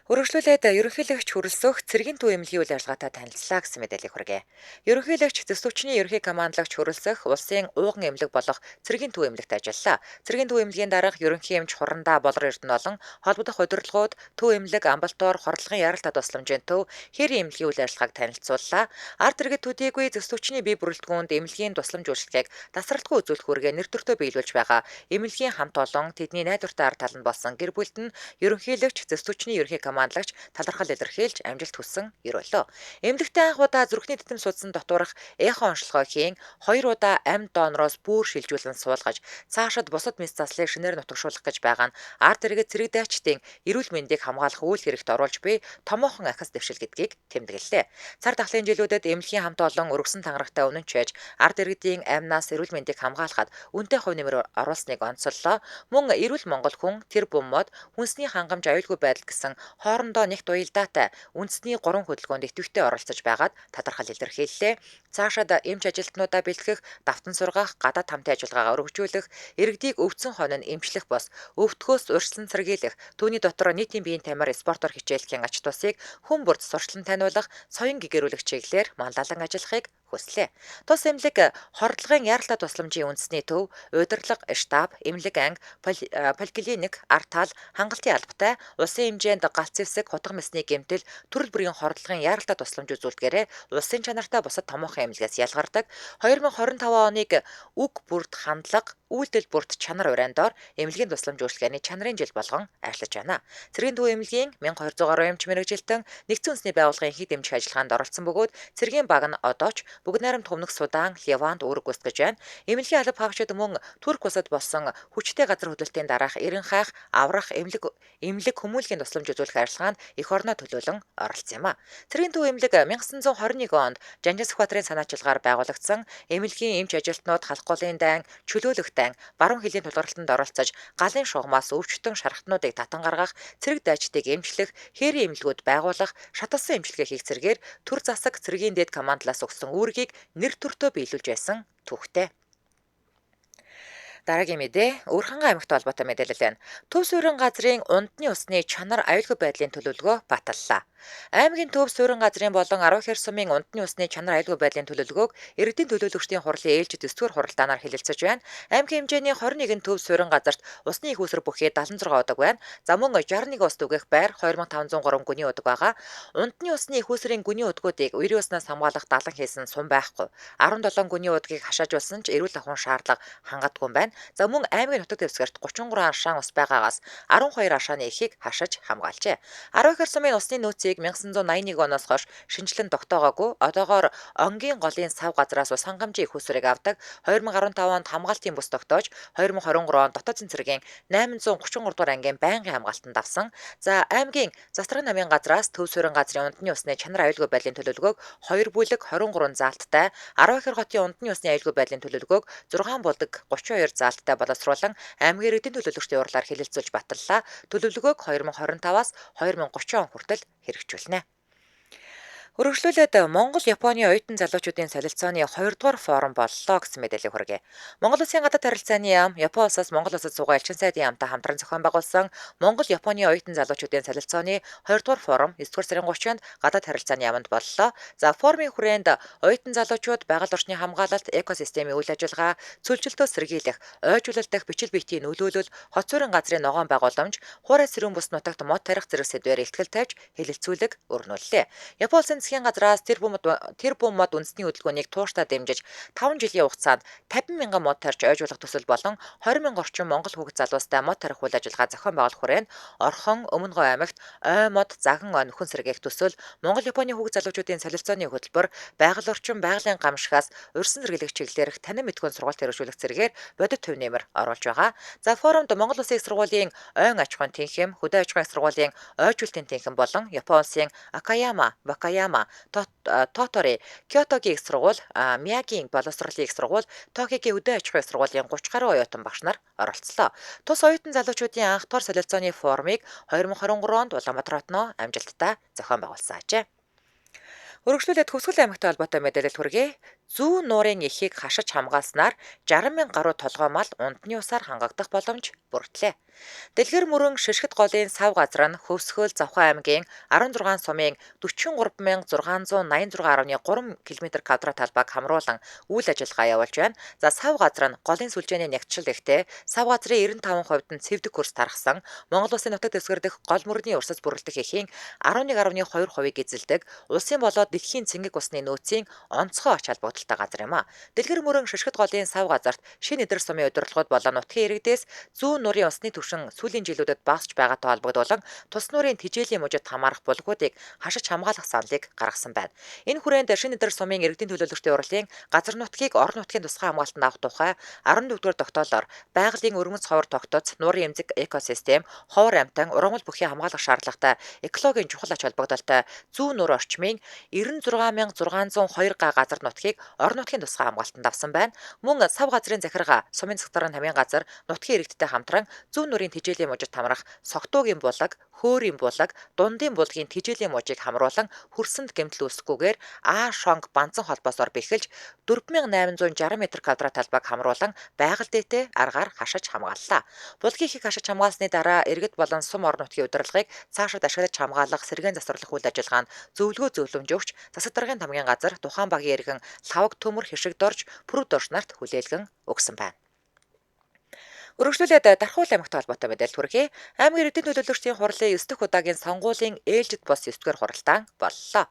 Өргөжлүүлээд ерөнхийлөгч хүрэлцөх цэргийн төв эмнэлгийн үйл ажиллагаатай танилцлаа гэсэн мэдээллийг хүргэе. Ерөнхийлөгч Зэс төвчний ерөнхий командлагч хүрэлцэх улсын ууган эмнэлэг болох цэргийн төв эмнэлэгт ажиллалаа. Цэргийн төв эмнэлгийн дарга ерөнхий эмч Хурандаа Болгор Эрдэнэ болон холбогдох удирдлагууд төв эмнэлэг амбалтоор хордлогын яралтай тусламжийн төв хэр эмнэлгийн үйл ажиллагааг танилцууллаа. Ард иргэд төдийгүй Зэс төвчний бие бүрэлдэхүүнд эмнэлгийн тусламж үйлчлэгийг тасралтгүй үзүүлэх үүргээ нэр төртөө биелүүлж байгаа. Эмнэлгийн хамт олон тэдний найдвартай ард талд болсон гэр бүлд нь ерөнхийлөгч Зэс төвчний ерөнхий командлагч талархал илэрхийлж амжилт хүссэн өрөөлөө. Эмнэлэгтэй анх удаа зүрхний титэм судсан дотуурах эхо онцлогоо хийн 2 удаа амьд донороос бүр шилжүүлэн суулгаж цаашид бусад мэс заслыг шинээр нутагшуулах гэж байгаа нь ард иргэд цэрэг дайчдын эрүүл мэндийг хамгаалах үйл хэрэгт оруулж буй томоохон ахис дэвшил гэдгийг тэмдэглэлээ. Цар тахлын жилүүдэд эмнэлгийн хамт олон өргөсөн тангарагтай үнэн чийж ард иргэдийн амнаас эрүүл мэндийг хамгаалахад үнэтэй хувь нэмэр оруулсныг онцоллоо. Мөн эрүүл Монгол хүн тэр буммод хүнсний хангамж аюулгүй байдал гэсэн хоорондоо нэгт уялдаатай үндэсний 3 хөдөлгөөнд идэвхтэй оролцож байгаад талархал илэрхийллээ. Цаашаад эмч ажилтнуудаа бэлтгэх, давтан сургах, гадаад хамтын ажиллагаагаа өргөжүүлэх, иргэдийг өвдсөн хонь нь эмчлэх бос өвдгөөс урьдчилан сэргийлэх, түүний дотор нийтийн биеийн тамир спортоор хичээллэхийн ач тусыг хүн бүрд сурчлан таниулах, соён гэгэрүүлэх чиглэлээр манлайлан ажиллахыг хүслээ. Тус эмнэлэг хордлогын яралтай тусламжийн үндэсний төв, удирдлага, штаб, эмнэлэг анги, поликлиник, артал, хангалтын албатай, улсын хэмжээнд галт зэвсэг, хутга мэсний гэмтэл, төрөл бүрийн хордлогын яралтай тусламж үзүүлдгээрээ улсын чанартай бусад томоохон эмнэлгээс ялгардаг. 2025 оныг үг бүрд хандлага, үйлдэл бүрд чанар урайндор эмнэлгийн тусламж үйлчлэгээний чанарын жил болгон ажиллаж байна. Цэргийн төв эмнэлгийн 1200 гаруй эмч мэргэжилтэн нэгдсэн үндэсний байгууллагын хэд эмч ажиллагаанд оролцсон бөгөөд цэргийн баг нь одоо ч Бүгд найрамд Хумнаг Судан, Ливанд үүрэг гүйцэтгэж байна. Эмнэлгийн алба хаагчид мөн Турк улсад болсон хүчтэй газар хөдлөлтийн дараах эрен хаах, аврах, эмнэлэг хүмүүнлэгийн тусламж үзүүлэх ажиллагаанд эх орноо төлөөлөн оролцсон юм а. Цэргийн төв эмнэлэг 1921 онд Жанжин Сүхбаатарын санаачилгаар байгуулагдсан эмнэлгийн эмч ажилтнууд халах голын дайн, чөлөөлөгт Айн баруун хилийн тулгуурлалтанд оролцож галын шугамаас өвчтөн шархтнуудыг татан гаргах, цэрэг дайчдыг эмчлэх, хээрийн эмнэлгүүд байгуулах, шаталсан эмчилгээ хийх зэргээр төр засаг цэргийн дэд командлаас өгсөн үүргийг нэр төртөө биелүүлж байсан түүхтэй. Дараагийн мэдээ Өрхангай аймагтай холбоотой мэдээлэл байна. Төв суурин газрын унтны усны чанар аюулгүй байдлын төлөвлөгөө баталлаа. Аймгийн төв суурин газрын болон 10 хэр сумын унтны усны чанар аюулгүй байдлын төлөвлөгөөг иргэдийн төлөөлөгчдийн хурлын ээлжид 9-р хуралдаанаар хэлэлцэж байна. Аймгийн хэмжээний 21 төв суурин газарт усны их усэр бүхий 76 удаг байна. За мөн 61 ус түгэх байр 2503 гүний удаг байгаа. Унтны усны их усрын гүний удгуудыг үерийн уснаас хамгаалах далан хийсэн сум байхгүй. 17 гүний удгийг хашаажуулсан ч эрүүл ахуйн шаардлага хангадаггүй байна. За мөн аймгийн нутаг дэвсгэрт 33 аршаан ус байгаагаас 12 аршааны эхийг хашаж хамгаалжээ. 10 хэр сумын усны нөөцийг 1981 оноос хойш шинжилэн тогтоогоогүй. Одоогоор онгийн голын сав газраас ус хангамжийн их усрыг авдаг. 2015 онд хамгаалтын бүс тогтоож 2023 онд дотоод зэн цэргийн 833 дугаар ангийн байнгын хамгаалтанд авсан. За аймгийн застрах намын газраас төв суурин газрын унтны усны чанар аюулгүй байдлын төлөвлөгөөг 2 бүлэг 23 заалттай, 10 хэр хотын унтны усны аюулгүй байдлын төлөвлөгөөг 6 бүлэг 32 заалттай боловсруулан аймгийн иргэдийн төлөөлөгчдийн урлаар хэлэлцүүлж баталлаа. Төлөвлөгөөг 2025-аас 2030 он хүртэл хэрэгжүүлнэ. Өргөжлүүлээд Монгол-Японы оюутан залуучуудын солилцооны 2 дугаар форум боллоо гэсэн мэдээлэл хүргэе. Монгол Улсын гадаад харилцааны яам, Япон улсаас Монгол улсад суугаа элчин сайдын яамтай хамтран зохион байгуулсан Монгол-Японы оюутан залуучуудын солилцооны 2 дугаар форум 9 дугаар сарын 30-нд гадаад харилцааны яамд боллоо. За форумын хүрээнд оюутан залуучууд байгаль орчны хамгаалалт, экосистемийн үйл ажиллагаа, цөлжилтөө сэргийлэх, ойжуулалт дэх бичил биетийн нөлөөлөл, хот суурин газрын ногоон байгууламж, хуурай сэрүүн бүс нутагт мод тарих зэрэг сэдвээр ихтгэл тавьж хэлэлцүүлэг өрнүүллээ. Япон улсын засгийн газраас тэр бум мод үндэсний хөдөлгөөнийг тууштай дэмжиж 5 жилийн хугацаанд 50 мянган мод тарьж ойжуулах төсөл болон 20 мянга орчим монгол хүүхэд залуустай мод тарих үйл ажиллагаа зохион байгуулах хүрээнд Орхон, Өмнөгов аймагт ой мод заган ой нөхөн сэргээх төсөл, Монгол-Японы хүүхэд залуучуудын солилцооны хөтөлбөр, байгаль орчин, байгалийн гамшигаас урьсан зэрэглэх чиглэлээрх танин мэдгүйн сургалт хэрэгжүүлэх зэрэгээр бодит төв нэмэр оруулж байгаа. За форумд Монгол Улсын их сургуулийн ойн аж ахуйн тэнхим, хөдөө аж ахуйн их сургуулийн ойжуулалтын тэнхим болон Япон улсын Акаяма, Вакаяма, Тотори, Кёотогийн их сургууль, Миягийн боловсролын их сургууль, Токиогийн хөдөө аж ахуйн их сургуулийн 30 гаруй оюутан багш нар оролцлоо. Тус оюутан залуучуудын анх дугаар солилцооны форумыг 2023 онд Улаанбаатар хотноо амжилттай зохион байгуулсан ажээ. Өргөжлүүлээд Төвсгөл аймагтай холбоотой мэдээлэл хүргэе. Зүүн нуурын эхийг хашиж хамгааснаар 60 мянга гаруй толгой мал унтны усаар хангагдах боломж бүрдлээ. Дэлгэр мөрөн шишгэт голын сав газар нь Хөвсгөл Завхан аймгийн 16 сумын 43686.3 км² талбайг хамруулан үйл ажиллагаа явуулж байна. За сав газар нь голын сүлжээний нягтлал ихтэй, сав газрын 95% нь цэвдэг хөрс тархсан, Монгол улсын нутаг дэвсгэр дэх гол мөрний урсаж бүрлдэх эхийн 11.2%-ийг эзэлдэг, улсын болоод дэлхийн цэнгэг усны нөөцийн онцгой оч холбогдолтой газар юм а. Дэлгэр мөрөн шишгэт голын сав газарт шинэ эдэр сумын удирдлагууд болон нутгийн иргэдээс зүүн нуурын усны түвшин сүүлийн жилүүдэд багасч байгаатай холбогдуулан тус нуурын тижээлийн мужид хамаарах булгуудыг хашиж хамгаалах саналыг гаргасан байна. Энэ хүрээнд шинэ эдэр сумын иргэдийн төлөөлөгчдийн урлын газар нутгийг орон нутгийн тусгай хамгаалтанд авах тухай 14-р тогтоолоор байгалийн өргөнц ховор тогтоц, нуурын эмзэг экосистем, ховор амтан, ургамал бүхий хамгаалах шаардлагатай экологийн чухал ач холбогдолтой зүүн нуурын орчмын 96602 га газар нутгийг орон нутгийн тусгай хамгаалтанд авсан байна. Мөн сав газрын захиргаа, сумын цагтаргын тамийн газар, нутгийн иргэдтэй хамтран зүүн нуурын тижээлийн мужид хамрах Согтуугийн булаг, Хөөрийн булаг, Дундын булгийн тижээлийн мужийг хамруулан хөрсөнд гэмтэл үүсэхгүйгээр Шонг банцан холбоосоор бэхэлж 4860 м² талбайг хамруулан байгаль дээтэй аргаар хашиж хамгааллаа. Булгийн ихийг хашиж хамгаалсны дараа иргэд болон сум орон нутгийн удирдлагыг цаашид ашиглаж хамгаалах сэргээн засварлах үйл ажиллагаанд зөвлөгөө өгч засаг даргын тамгийн газар тухайн багийн иргэн лавг төмөр хишиг дорж пүрэв дорж нарт хүлээлгэн өгсөн байна. Өргөжлүүлээд Дархуул аймагтай холбоотой мэдээлэл хүргэе. Аймгийн иргэдийн төлөөлөгчдийн хурлын 9 дахь удаагийн сонгуулийн ээлжид бос 9-р хуралдаан боллоо.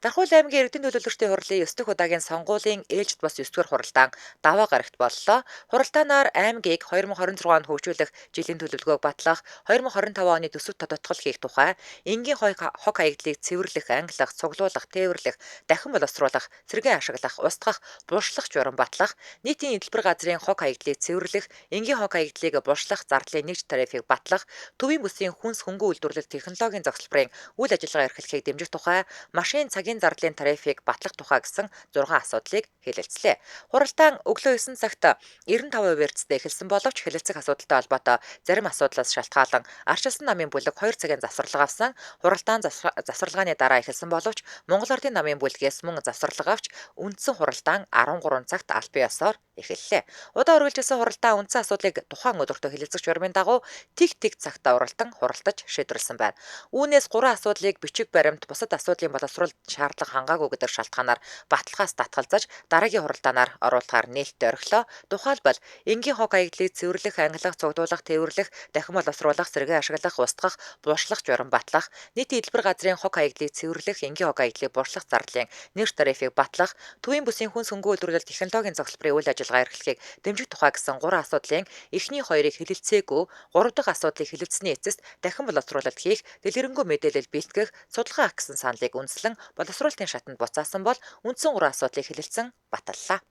Дархуул аймгийн иргэдийн төлөөлөгчдийн хурлын 9 дахь удаагийн сонгуулийн ээлжид бос 9-р хуралдаан даваа гарагт боллоо. Хуралдаанаар аймгийг 2026 онд хөгжүүлэх жилийн төлөвлөгөөг батлах, 2025 оны төсөв тодотгол хийх тухай, энгийн хог хаягдлыг цэвэрлэх, ангилах, цуглуулах, тээвэрлэх, дахин боловсруулах, сэргээн ашиглах, устгах, булшлах журам батлах, нийтийн эдэлбэр газрын хог хаягдлыг цэвэрлэх, энгийн хог хаягдлыг булшлах, зардлын нэгж тарифыг батлах, төвийн бүсийн хүнс хөнгөн үйлдвэрлэл технологийн зохицлбарын үйл ажиллагаа эрхлэхийг дэмжих тухай, машин цагийн зардлын тарифыг батлах тухай гэсэн 6 асуудлыг хэлэлцлээ. Хуралдаан өглөө 9 цагт 95% эрдэстэй эхэлсэн боловч хэлэлцэх асуудалтай холбоотой зарим асуудлаас шалтгаалan Арчилсан намын бүлэг 2 цагийн завсарлага авсан. Хуралдаан завсарлагын дараа эхэлсэн боловч Монгол Ардын намын бүлгээс мөн завсарлага авч үндсэн хуралдаан 13 цагт аль бие ёсоор эхэллээ. Удаа үргэлжилсэн хуралдаан үндсэн асуудлыг тухайн өдөртөө хэлэлцэх журмын дагуу тэг цагтаа уралдан хуралдаж шийдвэрлсэн байна. Үүнээс 3 асуудлыг бичиг баримт бусад асуудлын боловсруулалт шаардлага хангаагүй гэдэг шалтгаанаар баталгаас татгалзаж дараагийн хуралдаанаар оруулахаар нээлттэй орхилоо. Тухайлбал энгийн хог хаягдлыг цэвэрлэх, ангилах, цуглуулах, тээвэрлэх, дахин боловсруулах, сэргээ ашиглах, устгах, буушлах, журам батлах, нийт эдбэр газрын хог хаягдлыг цэвэрлэх, энгийн хог хаягдлыг буушлах зардлын нэгж тарифыг батлах, төвийн бүсийн хүнс хөнгөн үйлдвэрлэл технологийн зохицлбарын үйл ажиллагаа эрхлэхийг дэмжих тухай гэсэн 3 асуудлын эхний 2-ыг хэлэлцээгүй, 3 дахь асуудлыг хэлэлцсэний эцэст дахин боловсруулалт хийх, дэлгэрэнгүй мэдээлэл бэлтгэх, судалгаа авах гэсэн саналыг үндэслэн боловсруулалтын шатанд буцаасан бол үндсэн 3 асуудлыг хэлэлцэн баталлаа.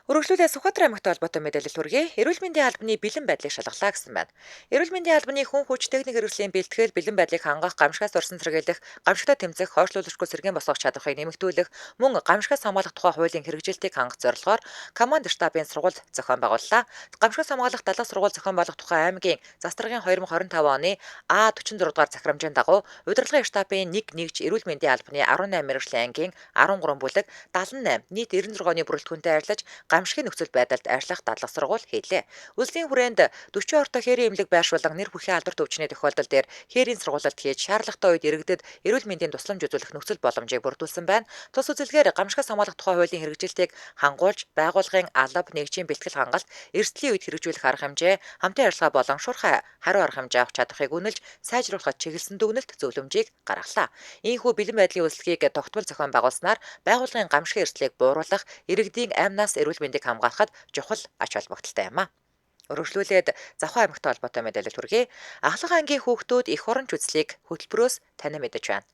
Үргэлжлүүлээ Сүхбаатар аймагтай холбоотой мэдээлэл хүргэе. Эрүүл мэндийн албаны бэлэн байдлыг шалгалаа гэсэн байна. Эрүүл мэндийн албаны хүн хүч техник хэрэгслийн бэлтгэл, бэлэн байдлыг хангах, гамшигаас урьсан сэргийлэх, гамшигтай тэмцэх, хойшлуулшгүй сэргээн босгох чадварыг нэмэгдүүлэх, мөн гамшигаас хамгаалах тухай хуулийн хэрэгжилтийг хангах зорилгоор команд штабын сургууль зохион байгууллаа. Гамшигаас хамгаалах далаа сургууль зохион байгуулах тухай аймгийн застрагын 2025 оны А46 дугаар захирамжийн дагуу удирдлагын штабын 1-1 эрүүл мэндийн албаны 18 мэргэжлийн ангийн 13 бүлэг 78 нийт 96-ны бүрэлдэхүүнтэй арилж гамшигын нөхцөл байдалд ажиллах дадлага сургууль хийлээ. Үлсгийн хүрээнд 40 ортой хээрийн эмнэлэг байршуулан нэр бүхийн алдарт өвчний тохиолдол дээр хээрийн сургуулилт хийж шаардлагатай үед иргэдэд эрүүл мэндийн тусламж үзүүлэх нөхцөл боломжийг бүрдүүлсэн байна. Тус үзэлгээр гамшигаас хамгаалах тухай хуулийн хэрэгжилтийг хангуулж, байгууллагын алба, нэгжийн бэлтгэл хангалт, эрсдлийн үед хэрэгжүүлэх арга хэмжээ, хамтын ажиллагаа болон шуурхай хариу арга хэмжээ авах чадварыг үнэлж, сайжруулахад чиглэсэн дүгнэлт зөвлөмжийг гаргалаа. Ийхүү бэлэн байдлын үйлчлэгийг тогтмол зохион байгуулснаар байгууллагын гамшигын эрсдлийг бууруулах, иргэдийн амнаас эрүүл мэндийг хамгаалахад чухал ач холбогдолтой юм а. Өргөжлүүлээд Завхан аймагтай холбоотой мэдээлэл хүргэе. Ахлах ангийн хүүхдүүд эх оронч үзлийг хөтөлбөрөөс танин мэдэж байна.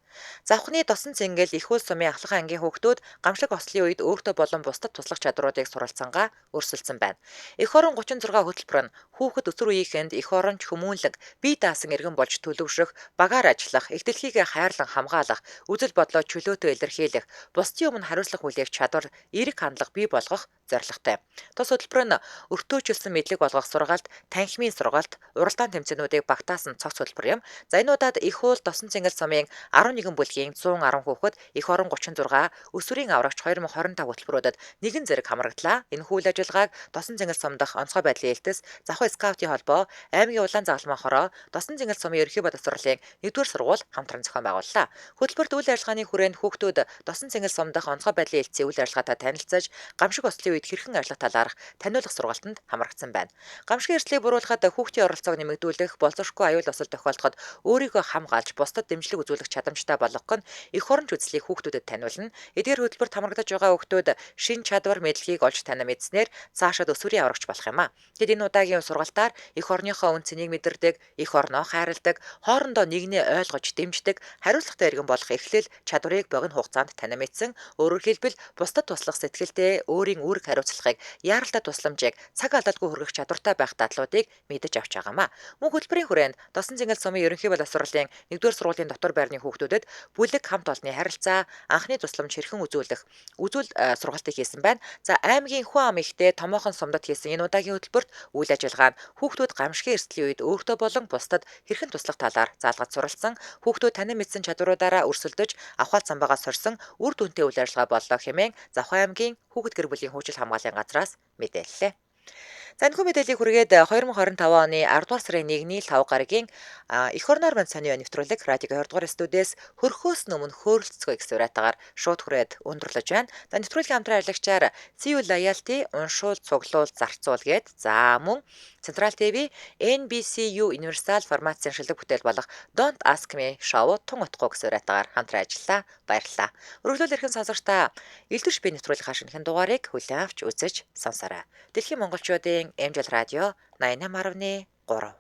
Завхны Досон Цэнгэл их улс сумын Ахлах ангийн хүүхдүүд гамшлаг ослын үед өөртөө болон бусдад туслах чадруудыг суралцсангаа өрсөлдсөн байна. Эх орон 36 хөтөлбөр нь хүүхэд өсвөр үеийнхэнд эх оронч хүмүүнлэг, бие даасан иргэн болж төлөвшөх, багаар ажиллах, их дэлхийгээ хайрлан хамгаалах, үзэл бодлоо чөлөөтэй илэрхийлэх, бусдын өмнө хариуцлах хүлээх чадвар, эерэг хандлага бий болгох зорилготой. Тус хөтөлбөр нь өртөөжүүлсэн мэдлэг болгох сургаалт, танхимын сургаалт, уралдаан тэмцээнүүдийг багтаасан цогц хөтөлбөр юм. За энэ удаад их уул Досон Цэнгэл сумын 11 бүлгийн 110 хүүхэд, эх орон 36, өсвөрийн аврагч 2025 хөтөлбөрүүдэд нэгэн зэрэг хамрагдлаа. Энэ үйл ажиллагааг Досон Цэнгэл сум дахь онцгой байдлын элтэс, Завхан скаутын холбоо, аймгийн улаан загалмай хороо, Досон Цэнгэл сумын ерөнхий боловсролын 1-р сургууль хамтран зохион байгууллаа. Хөтөлбөрт үйл ажиллагааны хүрээнд хүүхдүүд Досон Цэнгэл сум дахь онцгой байдлын элтсийн үйл ажиллагаатай танилцаж, гамшиг ослын үед хэрхэн ажиллах талаарх таниулах сургаалтанд хамрагдсан байна. Гамшигын эрсдлийг буруулахад хүүхдийн оролцоог нэмэгдүүлэх, болцсошгүй аюул осол тохиолдоход өөрийгөө хамгаалж, бусдад дэмжлэг үзүүлэх чадамжтай болгох нь эх оронч үзлийг хүүхдүүдэд таниулна. Эдгээр хөтөлбөрт хамрагдаж байгаа хүүхдүүд шин чадвар мэдлэгийг олж танин мэдснээр цаашид өсвөрийн аврагч болох юм а. Тэд энэ удаагийн сургалтаар эх орныхоо үн цэнийг мэдэрдэг, эх орноо хайрладаг, хоорондоо нэгнээ ойлгож дэмждэг, хариуцлагатай иргэн болох эхлэл чадварыг богино хугацаанд танин мэдсэн. Өөрөөр хэлбэл бусдад туслах сэтгэлдээ өөрийн үүрэг хариуцлагыг, яаралтай тусламжийг цаг алдалгүй хүргэх чадвартай байх дадлуудыг мэдэж авч байгаа юм а. Мөн хөтөлбөрийн хүрээнд Досон Цэнгэл сумын ерөнхий боловсролын 1-р сургуулийн дотор байрны хүүхдүүдэд бүлэг хамт олонны харилцаа, анхны тусламж хэрхэн үзүүл сургалтыг хийсэн байна. За аймгийн хүн ам ихтэй томоохон сумдад хийсэн энэ удаагийн хөтөлбөрт үйл ажиллагаа нь хүүхдүүд гамшигын эрсдлийн үед өөртөө болон бусдад хэрхэн туслах талаар заалгаж суралцсан, хүүхдүүд танин мэдсэн чадваруудаараа өрсөлдөж, авахал замбаагаас сорьсон үр дүнтэй үйл ажиллагаа боллоо хэмээн Завхан аймгийн хүүхэд гэр бүлийн хүчил хамгааллын газраас мэдээллээ. За энэхүү мэдээллийг хүргээд 2025 оны 10 дугаар сарын 1-ний 5 гарагийн эх орноор манд сони нэвтрүүлэг радио 2 дугаар студиэс хөрхөөс өмнө хөөрөлцгөө гэсэн уриатаагаар шууд хүрээд өндөрлөж байна. За нэвтрүүлгийн хамтран ажиллагчаар CU Loyalty, уншуул, цуглуул, зарцуул гээд за мөн Central TV, NBCU Universal формацийн шилдэг бүтээл болох Don't Ask Me Show тун утгагүй гэсэн уриатаагаар хамтран ажиллаа. Баярлалаа. Өргөлөөл эрхэн сонсогчдаа элдвэрч би нэвтрүүлгийн шинэхэн дугаарыг хүлээн авч үзэж сонсоорой. Дэлхийн монголчуудын Эмжил радио 88.3